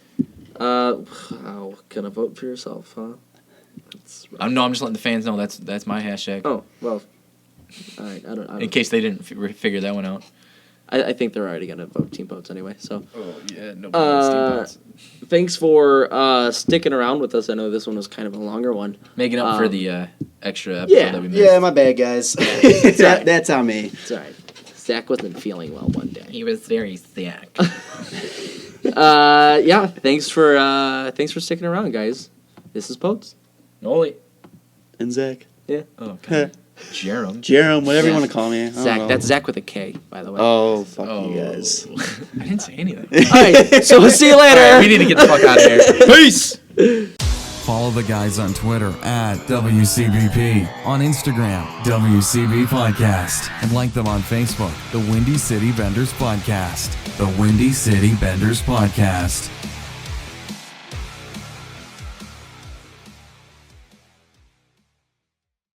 up. How can I vote for yourself, huh? I'm just letting the fans know that's my hashtag. Oh, well. All right. I don't In case they didn't figure that one out. I think they're already going to vote Team Poets anyway, so. Oh, yeah. No Thanks for sticking around with us. I know this one was kind of a longer one. Making up for the extra episode yeah. that we missed. Yeah, my bad, guys. That's on me. It's all right. Zach wasn't feeling well one day. He was very sick. Yeah. Thanks for sticking around, guys. This is Poets. Nolly. And Zach. Yeah. Oh, God. Jarom. Jarom, whatever you Zach. want to call me. I don't Zach. know. That's Zach with a K, by the way. Oh, fuck Oh. you guys. I didn't say anything. All right. So we'll see you later. All right, we need to get the fuck out of here. Peace! Follow the guys on Twitter at WCBP, on Instagram, WCBPodcast, and like them on Facebook, The Windy City Benders Podcast. The Windy City Benders Podcast.